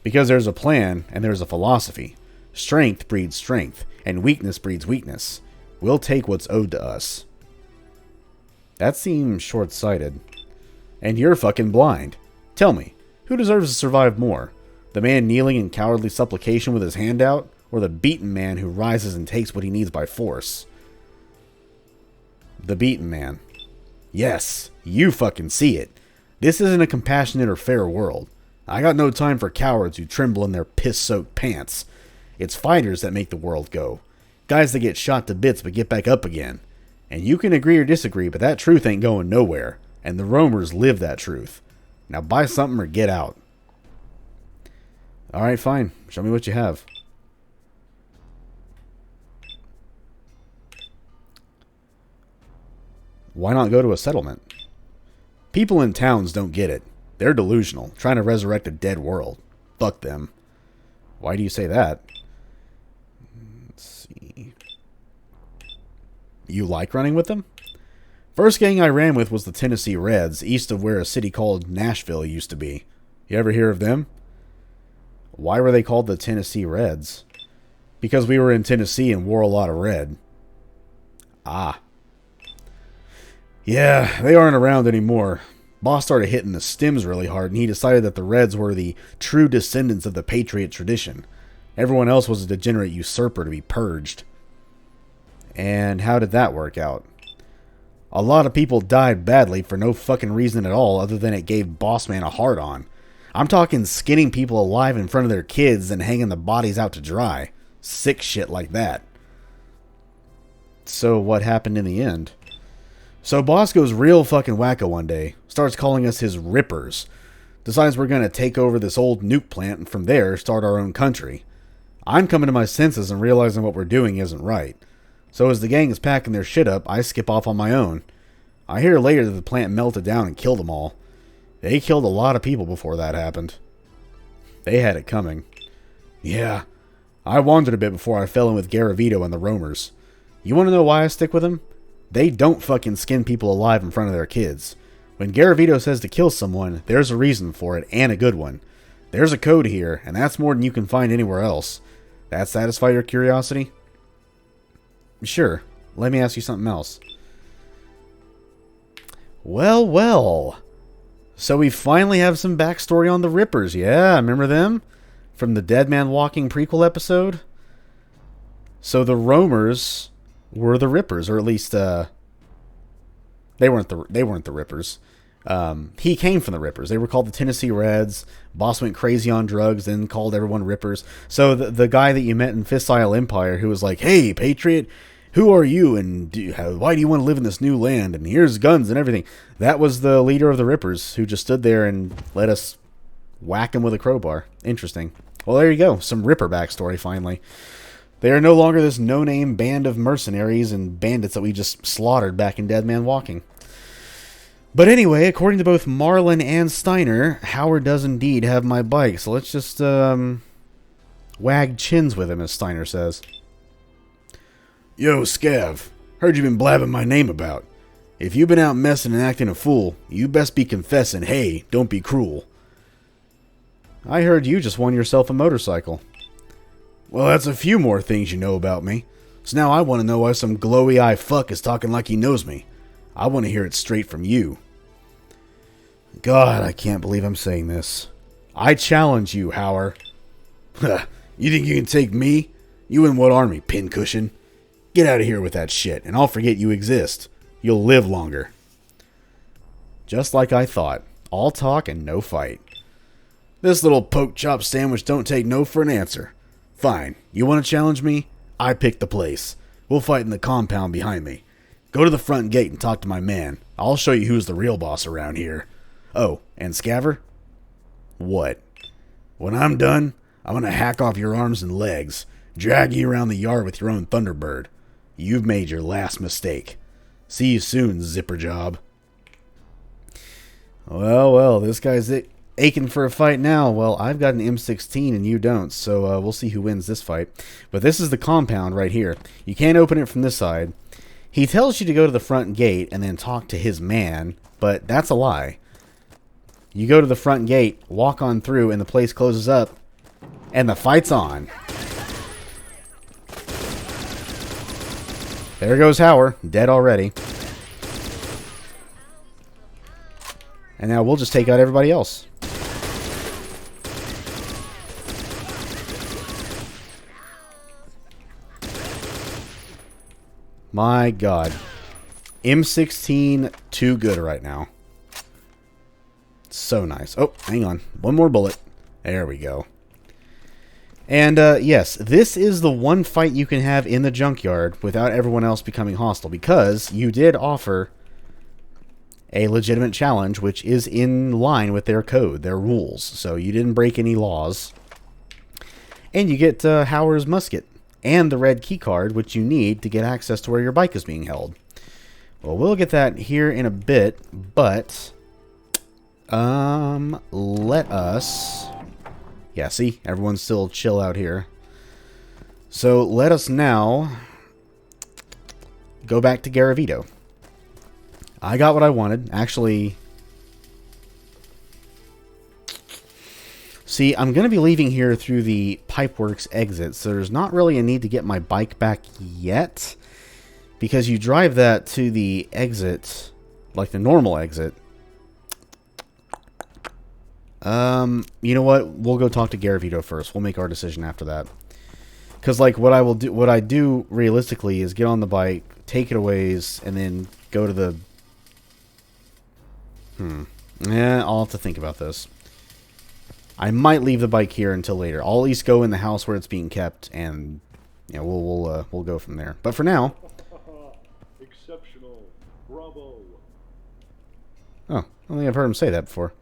Because there's a plan and there's a philosophy. Strength breeds strength, and weakness breeds weakness. We'll take what's owed to us. That seems short-sighted. And you're fucking blind. Tell me, who deserves to survive more? The man kneeling in cowardly supplication with his hand out? Or the beaten man who rises and takes what he needs by force? The beaten man. Yes, you fucking see it. This isn't a compassionate or fair world. I got no time for cowards who tremble in their piss-soaked pants. It's fighters that make the world go. Guys that get shot to bits but get back up again. And you can agree or disagree, but that truth ain't going nowhere. And the roamers live that truth. Now buy something or get out. Alright, fine. Show me what you have. Why not go to a settlement? People in towns don't get it. They're delusional, trying to resurrect a dead world. Fuck them. Why do you say that? Let's see. You like running with them? First gang I ran with was the Tennessee Reds, east of where a city called Nashville used to be. You ever hear of them? Why were they called the Tennessee Reds? Because we were in Tennessee and wore a lot of red. Ah. Yeah, they aren't around anymore. Boss started hitting the stims really hard, and he decided that the Reds were the true descendants of the Patriot tradition. Everyone else was a degenerate usurper to be purged. And how did that work out? A lot of people died badly for no fucking reason at all other than it gave Bossman a hard-on. I'm talking skinning people alive in front of their kids and hanging the bodies out to dry. Sick shit like that. So what happened in the end? So Boss goes real fucking wacko one day. Starts calling us his Rippers. Decides we're going to take over this old nuke plant and from there start our own country. I'm coming to my senses and realizing what we're doing isn't right. So as the gang is packing their shit up, I skip off on my own. I hear later that the plant melted down and killed them all. They killed a lot of people before that happened. They had it coming. Yeah, I wandered a bit before I fell in with Garavito and the Roamers. You want to know why I stick with them? They don't fucking skin people alive in front of their kids. When Garavito says to kill someone, there's a reason for it, and a good one. There's a code here, and that's more than you can find anywhere else. That satisfy your curiosity? Sure. Let me ask you something else. Well, well. So we finally have some backstory on the Rippers. Yeah, remember them? From the Dead Man Walking prequel episode? So the Roamers were the Rippers, or at least they weren't the Rippers. He came from the Rippers. They were called the Tennessee Reds. Boss went crazy on drugs, then called everyone Rippers. So the guy that you met in Fissile Empire who was like, "Hey, Patriot, who are you, and why do you want to live in this new land, and here's guns and everything," that was the leader of the Rippers who just stood there and let us whack him with a crowbar. Interesting. Well, there you go. Some Ripper backstory, finally. They are no longer this no-name band of mercenaries and bandits that we just slaughtered back in Dead Man Walking. But anyway, according to both Marlon and Steiner, Hauer does indeed have my bike. So let's just wag chins with him, as Steiner says. Yo, Scav. Heard you been blabbing my name about. If you've been out messing and acting a fool, you best be confessing, hey, don't be cruel. I heard you just won yourself a motorcycle. Well, that's a few more things you know about me. So now I want to know why some glowy-eye fuck is talking like he knows me. I want to hear it straight from you. God, I can't believe I'm saying this. I challenge you, Hauer. You think you can take me? You in what army, pincushion? Get out of here with that shit, and I'll forget you exist. You'll live longer. Just like I thought. All talk and no fight. This little poke chop sandwich don't take no for an answer. Fine. You want to challenge me? I picked the place. We'll fight in the compound behind me. Go to the front gate and talk to my man. I'll show you who's the real boss around here. Oh, and Scavver? What? When I'm done, I'm going to hack off your arms and legs, drag you around the yard with your own Thunderbird. You've made your last mistake. See you soon, zipper job. Well, this guy's aching for a fight now. Well, I've got an M16 and you don't, so we'll see who wins this fight. But this is the compound right here. You can't open it from this side. He tells you to go to the front gate and then talk to his man, but that's a lie. You go to the front gate, walk on through, and the place closes up, and the fight's on. There goes Hauer, dead already. And now we'll just take out everybody else. My God. M16, too good right now. So nice. Oh, hang on. One more bullet. There we go. And, yes, this is the one fight you can have in the junkyard without everyone else becoming hostile, because you did offer a legitimate challenge, which is in line with their code, their rules. So you didn't break any laws. And you get Hauer's musket and the red key card, which you need to get access to where your bike is being held. Well, we'll get that here in a bit, but let us... Yeah, see? Everyone's still chill out here. So let us now go back to Garavito. I got what I wanted. Actually, see, I'm going to be leaving here through the Pipeworks exit, so there's not really a need to get my bike back yet, because you drive that to the exit like the normal exit. You know what? We'll go talk to Garavito first. We'll make our decision after that. Because, like, what I do realistically is get on the bike, take it a ways, and then go to the... Yeah, I'll have to think about this. I might leave the bike here until later. I'll at least go in the house where it's being kept, and yeah, we'll go from there. But for now... Exceptional. Bravo. Oh, I don't think I've heard him say that before.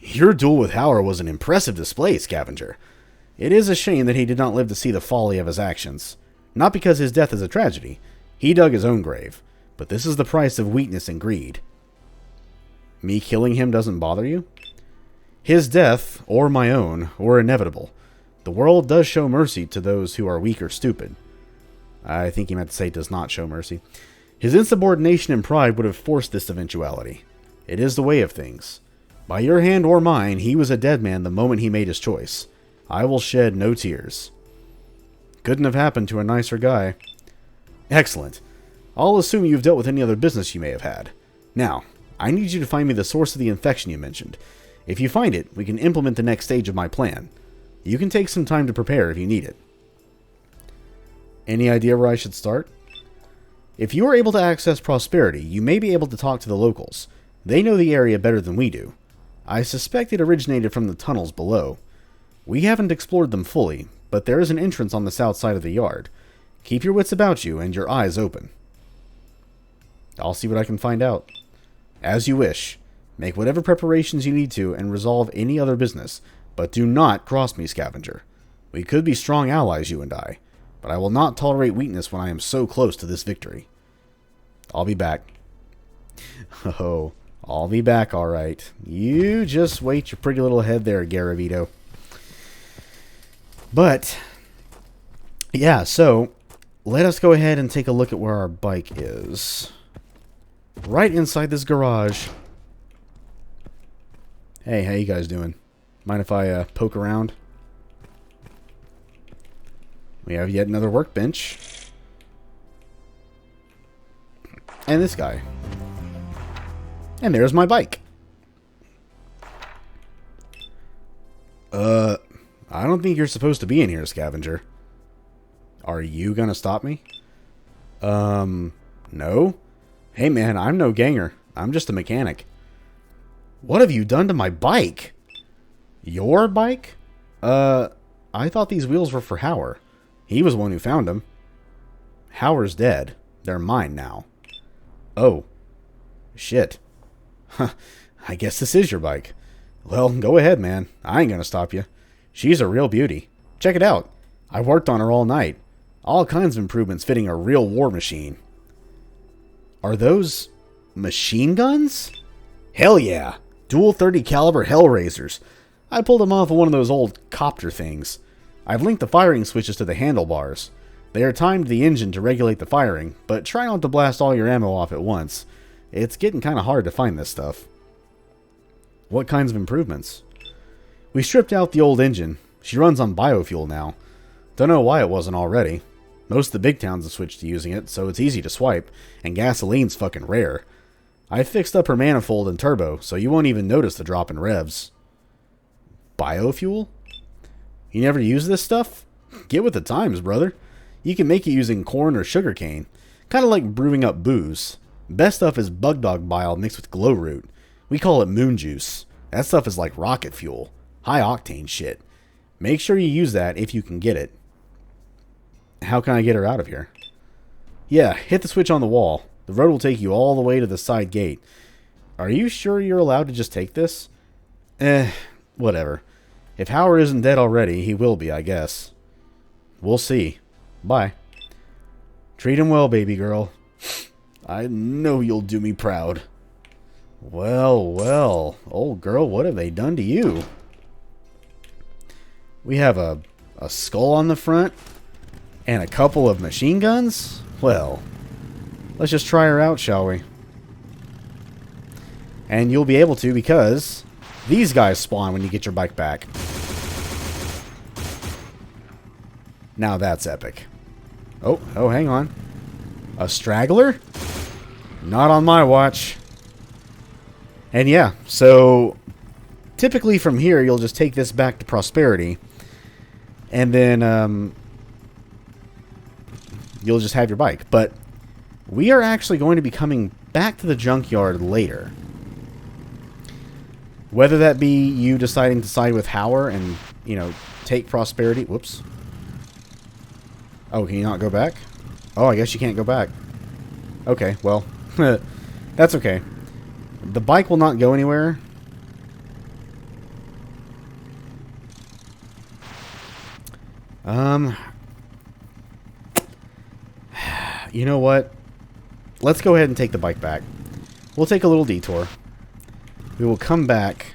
Your duel with Hauer was an impressive display, Scavenger. It is a shame that he did not live to see the folly of his actions. Not because his death is a tragedy. He dug his own grave. But this is the price of weakness and greed. Me killing him doesn't bother you? His death, or my own, were inevitable. The world does show mercy to those who are weak or stupid. I think he meant to say does not show mercy. His insubordination and pride would have forced this eventuality. It is the way of things. By your hand or mine, he was a dead man the moment he made his choice. I will shed no tears. Couldn't have happened to a nicer guy. Excellent. I'll assume you've dealt with any other business you may have had. Now, I need you to find me the source of the infection you mentioned. If you find it, we can implement the next stage of my plan. You can take some time to prepare if you need it. Any idea where I should start? If you are able to access Prosperity, you may be able to talk to the locals. They know the area better than we do. I suspect it originated from the tunnels below. We haven't explored them fully, but there is an entrance on the south side of the yard. Keep your wits about you and your eyes open. I'll see what I can find out. As you wish. Make whatever preparations you need to and resolve any other business, but do not cross me, Scavenger. We could be strong allies, you and I, but I will not tolerate weakness when I am so close to this victory. I'll be back. Oh, I'll be back, alright. You just wait your pretty little head there, Garavito. But, yeah, so, let us go ahead and take a look at where our bike is. Right inside this garage. Hey, how you guys doing? Mind if I poke around? We have yet another workbench. And this guy. And there's my bike. I don't think you're supposed to be in here, Scavenger. Are you gonna stop me? No? Hey man, I'm no ganger. I'm just a mechanic. What have you done to my bike? Your bike? I thought these wheels were for Hauer. He was the one who found them. Hauer's dead. They're mine now. Oh. Shit. Huh. I guess this is your bike. Well, go ahead, man. I ain't gonna stop you. She's a real beauty. Check it out. I worked on her all night. All kinds of improvements fitting a real war machine. Are those machine guns? Hell yeah. Dual 30 caliber Hellraisers. I pulled them off of one of those old copter things. I've linked the firing switches to the handlebars. They are timed to the engine to regulate the firing, but try not to blast all your ammo off at once. It's getting kind of hard to find this stuff. What kinds of improvements? We stripped out the old engine. She runs on biofuel now. Don't know why it wasn't already. Most of the big towns have switched to using it, so it's easy to swipe, and gasoline's fucking rare. I fixed up her manifold and turbo, so you won't even notice the drop in revs. Biofuel? You never use this stuff? Get with the times, brother. You can make it using corn or sugarcane. Kind of like brewing up booze. Best stuff is bug dog bile mixed with glow root. We call it moon juice. That stuff is like rocket fuel. High octane shit. Make sure you use that if you can get it. How can I get her out of here? Yeah, hit the switch on the wall. The road will take you all the way to the side gate. Are you sure you're allowed to just take this? Whatever. If Hauer isn't dead already, he will be, I guess. We'll see. Bye. Treat him well, baby girl. I know you'll do me proud. Well, well. Old girl, what have they done to you? We have a skull on the front and a couple of machine guns? Well, let's just try her out, shall we? And you'll be able to because these guys spawn when you get your bike back. Now that's epic. Oh, hang on. A straggler? Not on my watch. And yeah, so typically from here, you'll just take this back to Prosperity. And then you'll just have your bike. But we are actually going to be coming back to the junkyard later. Whether that be you deciding to side with Hauer and, you know, take Prosperity. Whoops. Oh, can you not go back? Oh, I guess you can't go back. Okay, well, that's okay. The bike will not go anywhere. You know what? Let's go ahead and take the bike back. We'll take a little detour. We will come back.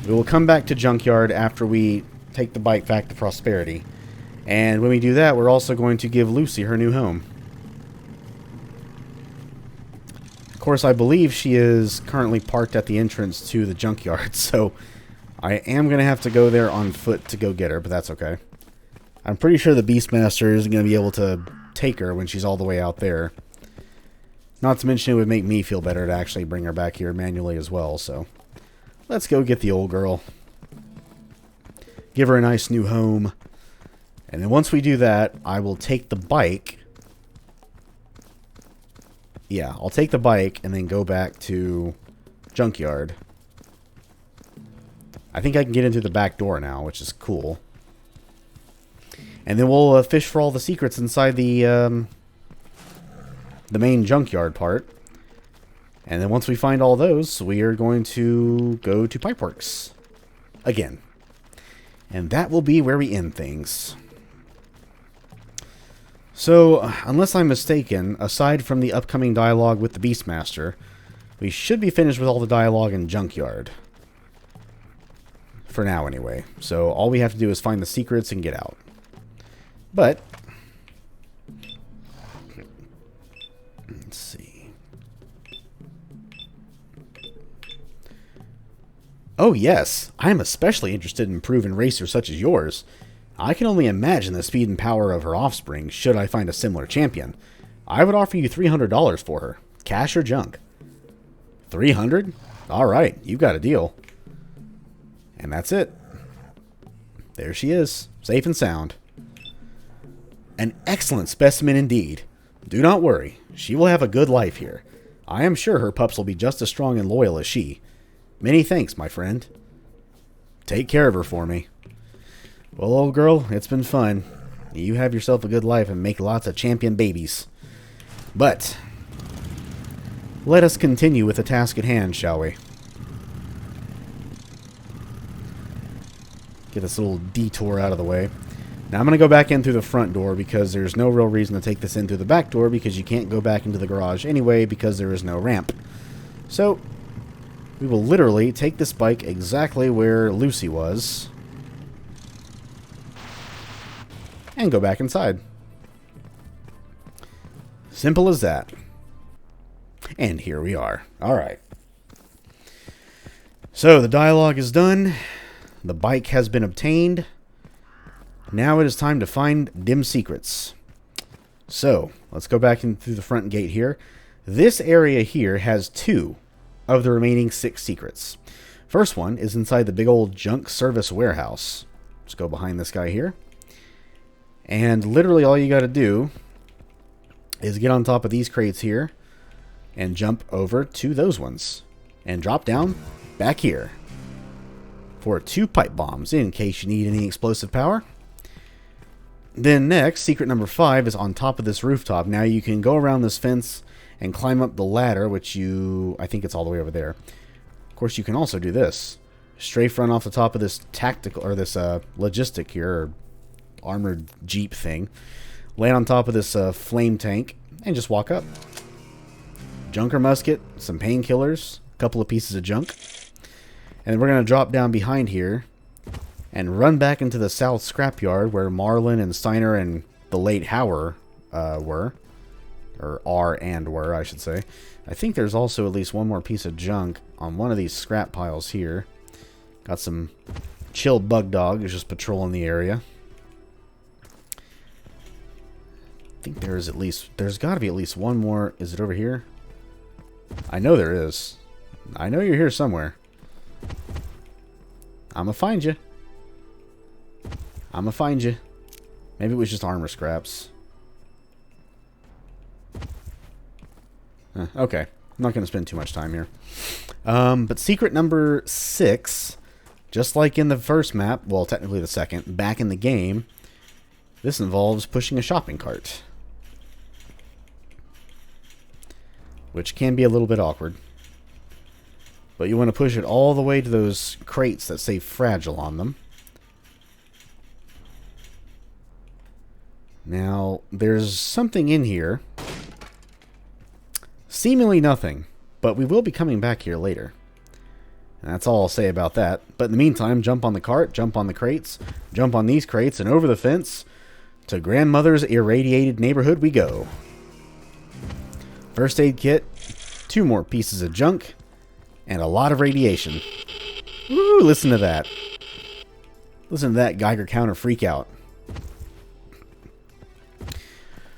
We will come back to Junkyard after we take the bike back to Prosperity. And when we do that, we're also going to give Lucy her new home. Of course, I believe she is currently parked at the entrance to the junkyard, so I am going to have to go there on foot to go get her, but that's okay. I'm pretty sure the Beastmaster isn't going to be able to take her when she's all the way out there. Not to mention it would make me feel better to actually bring her back here manually as well, so let's go get the old girl. Give her a nice new home. And then once we do that, I will take the bike. Yeah, I'll take the bike and then go back to Junkyard. I think I can get into the back door now, which is cool. And then we'll fish for all the secrets inside the main junkyard part. And then once we find all those, we are going to go to Pipeworks again. And that will be where we end things. So, unless I'm mistaken, aside from the upcoming dialogue with the Beastmaster, we should be finished with all the dialogue in Junkyard. For now, anyway. So, all we have to do is find the secrets and get out. But, let's see. Oh, yes. I am especially interested in proven racers such as yours. I can only imagine the speed and power of her offspring should I find a similar champion. I would offer you $300 for her. Cash or junk. $300? Alright, you got a deal. And that's it. There she is. Safe and sound. An excellent specimen indeed. Do not worry. She will have a good life here. I am sure her pups will be just as strong and loyal as she. Many thanks, my friend. Take care of her for me. Well, old girl, it's been fun. You have yourself a good life and make lots of champion babies. But let us continue with the task at hand, shall we? Get this little detour out of the way. Now I'm going to go back in through the front door because there's no real reason to take this in through the back door because you can't go back into the garage anyway because there is no ramp. So we will literally take this bike exactly where Lucy was and go back inside. Simple as that. And here we are. Alright. So the dialogue is done. The bike has been obtained. Now it is time to find dim secrets. So, let's go back in through the front gate here. This area here has 2 of the remaining 6 secrets. First one is inside the big old junk service warehouse. Let's go behind this guy here. And literally all you got to do is get on top of these crates here and jump over to those ones. And drop down back here for 2 pipe bombs in case you need any explosive power. Then next, secret number 5 is on top of this rooftop. Now you can go around this fence and climb up the ladder, which I think it's all the way over there. Of course, you can also do this. Strafe run off the top of this tactical, or this logistic here, or armored jeep thing. Land on top of this flame tank and just walk up. Junker musket, some painkillers, a couple of pieces of junk. And we're going to drop down behind here and run back into the south scrapyard where Marlon and Steiner and the late Hauer were. Or are and were, I should say. I think there's also at least one more piece of junk on one of these scrap piles here. Got some chill bug dog who's just patrolling the area. think there's got to be at least one more. Is it over here? I know there is. I know you're here somewhere. I'm gonna find you. I'm gonna find you. Maybe it was just armor scraps. Okay. I'm not gonna spend too much time here. But secret number 6, just like in the first map, well, technically the second, back in the game, this involves pushing a shopping cart. Which can be a little bit awkward. But you want to push it all the way to those crates that say fragile on them. Now, there's something in here. Seemingly nothing, but we will be coming back here later. And that's all I'll say about that. But in the meantime, jump on the cart, jump on the crates, jump on these crates, and over the fence to Grandmother's irradiated neighborhood we go. First aid kit, 2 more pieces of junk, and a lot of radiation. Woo, listen to that. Listen to that Geiger counter freak out.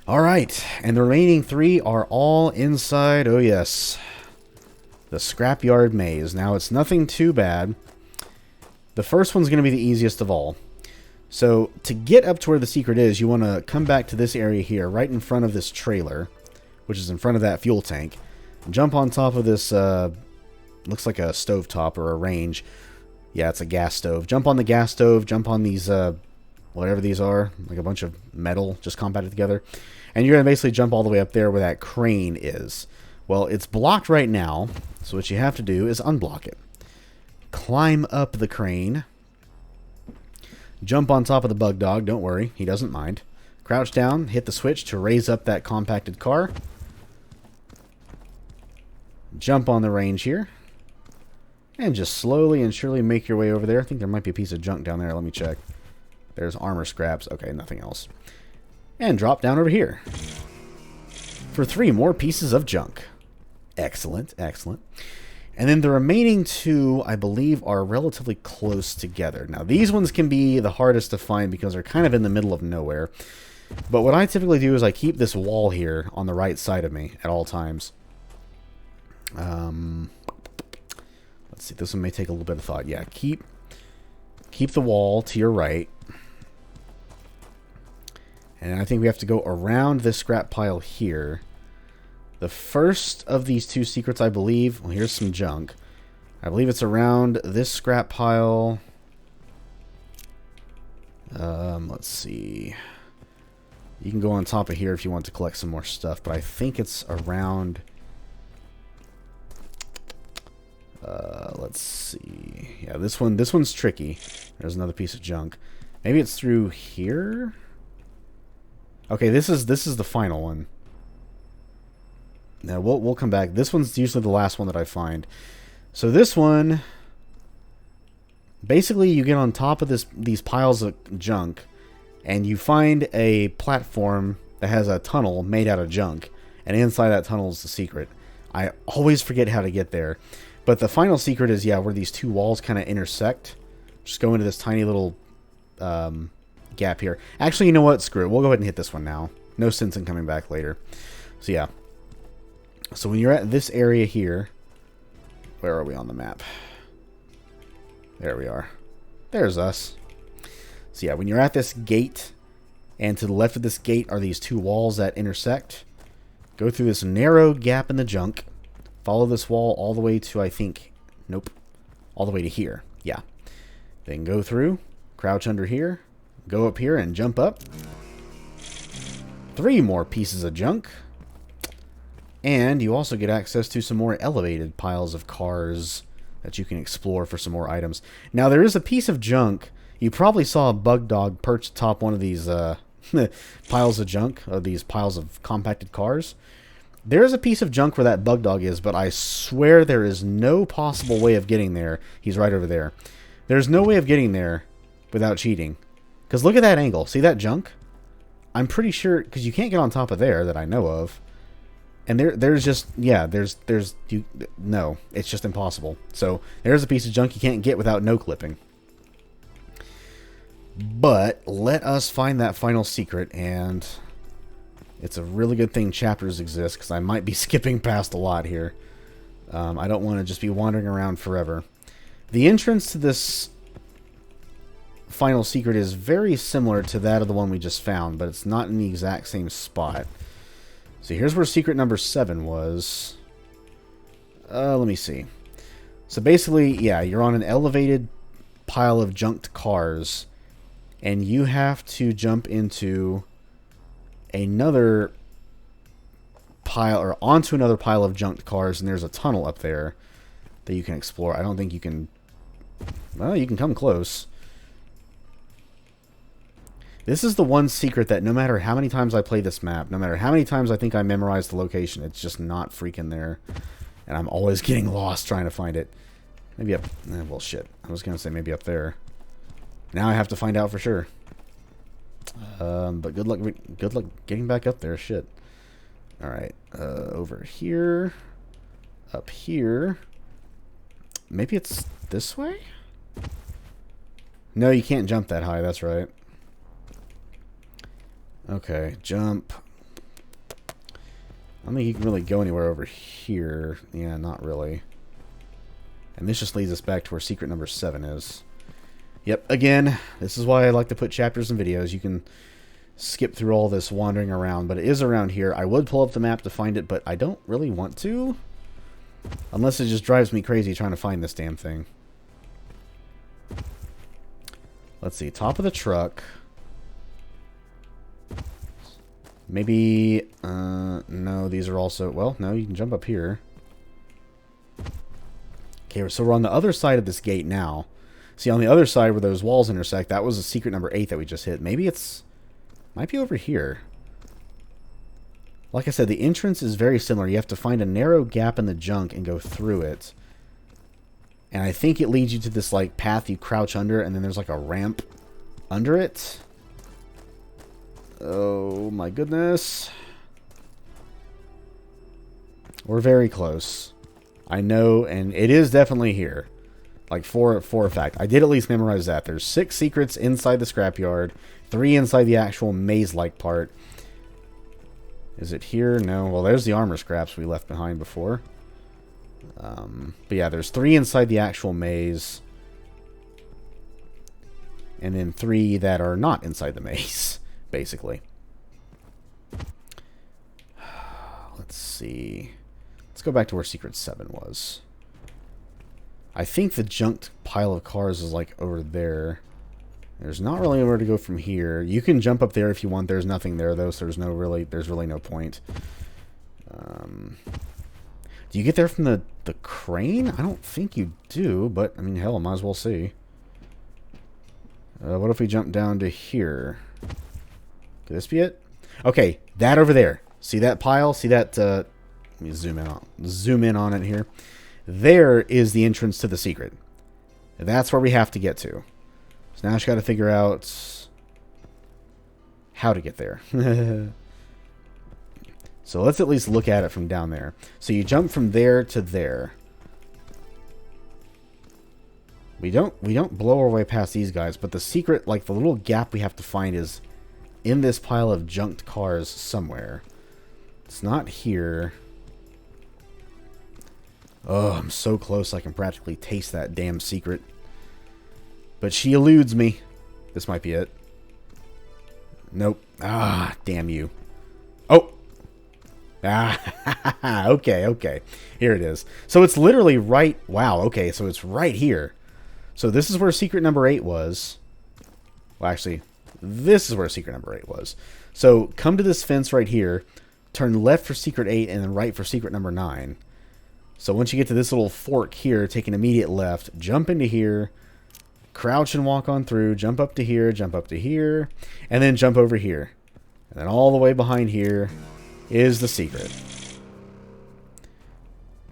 Alright, and the remaining 3 are all inside, oh yes, the Scrapyard maze. Now, it's nothing too bad. The first one's going to be the easiest of all. So, to get up to where the secret is, you want to come back to this area here, right in front of this trailer, which is in front of that fuel tank. Jump on top of this, looks like a stovetop or a range. Yeah, it's a gas stove. Jump on the gas stove, jump on these, whatever these are, like a bunch of metal just compacted together. And you're going to basically jump all the way up there where that crane is. Well, it's blocked right now, so what you have to do is unblock it. Climb up the crane. Jump on top of the bug dog, don't worry, he doesn't mind. Crouch down, hit the switch to raise up that compacted car. Jump on the range here. And just slowly and surely make your way over there. I think there might be a piece of junk down there, let me check. There's armor scraps, okay, nothing else. And drop down over here for 3 more pieces of junk. Excellent, excellent. And then the remaining 2, I believe, are relatively close together. Now, these ones can be the hardest to find because they're kind of in the middle of nowhere. But what I typically do is I keep this wall here on the right side of me at all times. Let's see, this one may take a little bit of thought. Yeah, keep the wall to your right. And I think we have to go around this scrap pile here. The first of these 2 secrets, I believe... Well, here's some junk. I believe it's around this scrap pile. Let's see. You can go on top of here if you want to collect some more stuff, but I think it's around... let's see. Yeah, this one's tricky. There's another piece of junk. Maybe it's through here? Okay, this is the final one. Now we'll come back. This one's usually the last one that I find. So this one, basically you get on top of these piles of junk, and you find a platform that has a tunnel made out of junk, and inside that tunnel is the secret. I always forget how to get there. But the final secret is, yeah, where these 2 walls kind of intersect. Just go into this tiny little gap here. Actually, you know what? Screw it. We'll go ahead and hit this one now. No sense in coming back later. So, yeah. So, when you're at this area here... Where are we on the map? There we are. There's us. So, yeah, when you're at this gate, and to the left of this gate are these 2 walls that intersect, go through this narrow gap in the junk. Follow this wall all the way to, I think... Nope. All the way to here. Yeah. Then go through. Crouch under here. Go up here and jump up. 3 more pieces of junk. And you also get access to some more elevated piles of cars that you can explore for some more items. Now, there is a piece of junk. You probably saw a bug dog perch atop one of these piles of junk, or these piles of compacted cars. There's a piece of junk where that bug dog is, but I swear there is no possible way of getting there. He's right over there. There's no way of getting there without cheating. Because look at that angle. See that junk? I'm pretty sure, because you can't get on top of there that I know of. And there's just, yeah, no, it's just impossible. So there's a piece of junk you can't get without no clipping. But let us find that final secret, and It's a really good thing chapters exist, because I might be skipping past a lot here. I don't want to just be wandering around forever. The entrance to this final secret is very similar to that of the one we just found, but it's not in the exact same spot. So here's where secret number 7 was. Let me see. So basically, yeah, you're on an elevated pile of junked cars, and you have to jump into another pile, or onto another pile of junked cars, and there's a tunnel up there that you can explore. I don't think you can... Well, you can come close. This is the one secret that no matter how many times I play this map, no matter how many times I think I memorized the location, it's just not freaking there. And I'm always getting lost trying to find it. Maybe up... well, shit. I was going to say maybe up there. Now I have to find out for sure. But good luck getting back up there. Shit. Alright. Over here. Up here. Maybe it's this way? No, you can't jump that high. That's right. Okay, jump. I don't think you can really go anywhere over here. Yeah, not really. And this just leads us back to where secret number 7 is. Yep, again, this is why I like to put chapters in videos. You can skip through all this wandering around, but it is around here. I would pull up the map to find it, but I don't really want to. Unless it just drives me crazy trying to find this damn thing. Let's see, top of the truck. Maybe, no, these are also, well, no, you can jump up here. Okay, so we're on the other side of this gate now. See, on the other side where those walls intersect, that was a secret number 8 that we just hit. Maybe it's, might be over here. Like I said, the entrance is very similar. You have to find a narrow gap in the junk and go through it. And I think it leads you to this, like, path you crouch under, and then there's, like, a ramp under it. Oh, my goodness. We're very close. I know, and it is definitely here. Like, for a fact. I did at least memorize that. There's 6 secrets inside the scrapyard. 3 inside the actual maze-like part. Is it here? No. Well, there's the armor scraps we left behind before. But yeah, there's 3 inside the actual maze. And then 3 that are not inside the maze, basically. Let's see. Let's go back to where secret 7 was. I think the junked pile of cars is like over there. There's not really anywhere to go from here. You can jump up there if you want. There's nothing there though, so there's really no point. Do you get there from the crane? I don't think you do, but I mean, hell, I might as well see. What if we jump down to here? Could this be it? Okay, that over there. See that pile? See that? Let me zoom in on it here. There is the entrance to the secret. That's where we have to get to. So now I just got to figure out how to get there. So let's at least look at it from down there. So you jump from there to there. We don't blow our way past these guys, but the secret, like the little gap we have to find, is in this pile of junked cars somewhere. It's not here. Oh, I'm so close I can practically taste that damn secret. But she eludes me. This might be it. Nope. Ah, damn you. Oh! Ah, okay. Here it is. So it's literally right... Wow, okay, so it's right here. So this is where secret number 8 was. Well, actually, this is where secret number 8 was. So come to this fence right here, turn left for secret 8, and then right for secret number 9. So once you get to this little fork here, take an immediate left, jump into here, crouch and walk on through, jump up to here, and then jump over here. And then all the way behind here is the secret.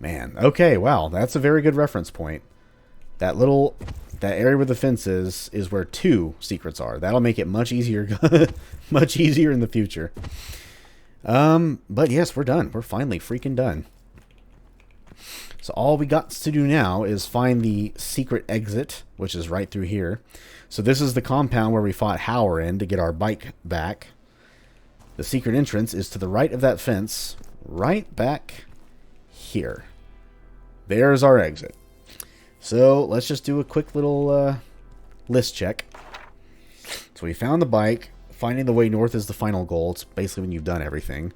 Man, okay, wow, that's a very good reference point. That area where the fence is where 2 secrets are. That'll make it much easier, much easier in the future. But yes, we're done. We're finally freaking done. So all we got to do now is find the secret exit, which is right through here. So this is the compound where we fought Hauer in to get our bike back. The secret entrance is to the right of that fence, right back here. There's our exit. So let's just do a quick little list check. So we found the bike. Finding the way north is the final goal. It's basically when you've done everything.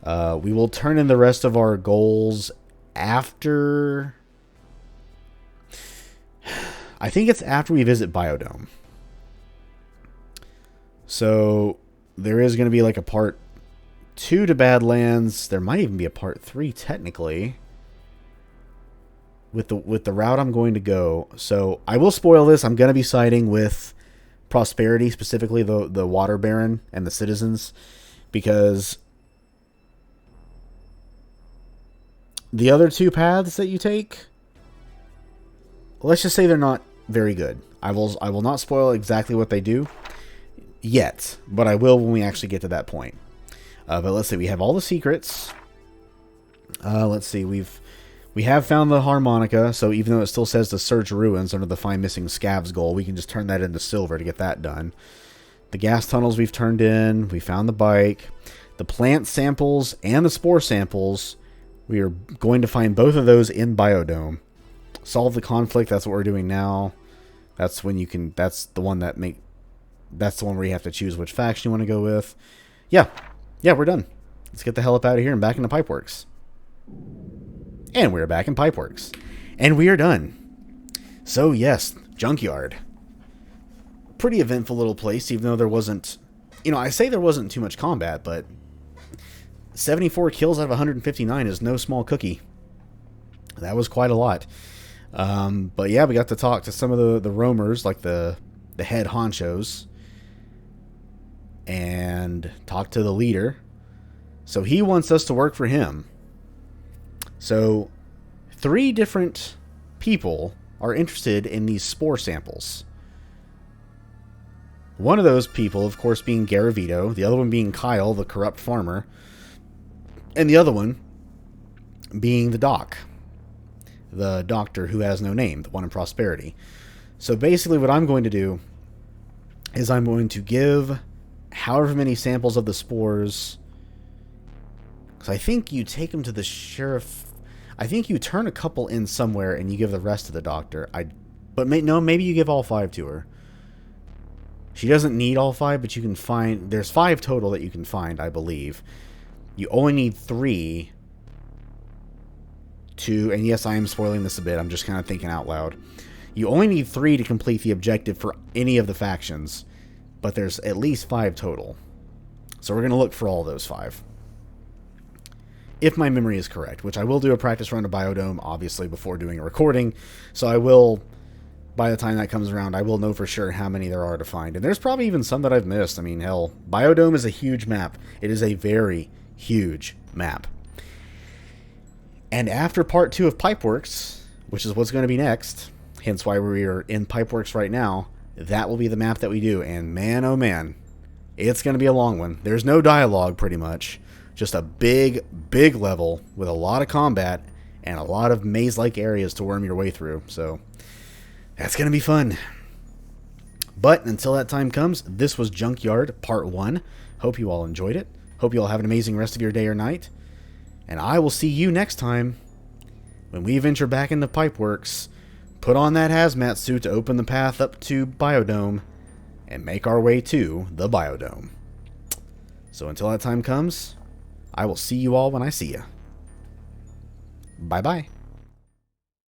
We will turn in the rest of our goals after... I think it's after we visit Biodome. So there is going to be like a part 2 to Badlands. There might even be a part 3 technically. With the route I'm going to go. So I will spoil this. I'm going to be siding with Prosperity, specifically the Water Baron and the citizens, because the other 2 paths that you take, let's just say they're not very good. I will not spoil exactly what they do yet, but I will when we actually get to that point. But let's see, we have all the secrets. Let's see, we have found the harmonica, so even though it still says to search ruins under the find missing scavs goal, we can just turn that into silver to get that done. The gas tunnels we've turned in. We found the bike. The plant samples and the spore samples, we are going to find both of those in Biodome. Solve the conflict, that's what we're doing now. That's when you can, that's the one where you have to choose which faction you want to go with. Yeah, we're done. Let's get the hell up out of here and back into Pipeworks. And we're back in Pipeworks. And we are done. So yes, Junkyard. Pretty eventful little place, even though there wasn't... I say there wasn't too much combat, but 74 kills out of 159 is no small cookie. That was quite a lot. But yeah, we got to talk to some of the roamers, like the head honchos. And talk to the leader. So he wants us to work for him. So 3 different people are interested in these spore samples. One of those people, of course, being Garavito. The other one being Kyle, the corrupt farmer. And the other one being the doc. The doctor who has no name, the one in Prosperity. So basically what I'm going to do is I'm going to give however many samples of the spores... Because I think you take them to the sheriff... I think you turn a couple in somewhere and you give the rest to the doctor. Maybe you give all 5 to her. She doesn't need all 5, but you can find... There's 5 total that you can find, I believe. You only need 3 to... And yes, I am spoiling this a bit. I'm just kind of thinking out loud. You only need 3 to complete the objective for any of the factions. But there's at least 5 total. So we're going to look for all those 5. If my memory is correct, which I will do a practice run to Biodome, obviously, before doing a recording. So I will, by the time that comes around, I will know for sure how many there are to find. And there's probably even some that I've missed. I mean, hell, Biodome is a huge map. It is a very huge map. And after part 2 of Pipeworks, which is what's going to be next, hence why we are in Pipeworks right now, that will be the map that we do. And man, oh man, it's going to be a long one. There's no dialogue, pretty much. Just a big, big level with a lot of combat and a lot of maze-like areas to worm your way through. So, that's going to be fun. But until that time comes, this was Junkyard Part 1. Hope you all enjoyed it. Hope you all have an amazing rest of your day or night. And I will see you next time when we venture back into Pipeworks, put on that hazmat suit to open the path up to Biodome, and make our way to the Biodome. So until that time comes... I will see you all when I see you. Bye-bye.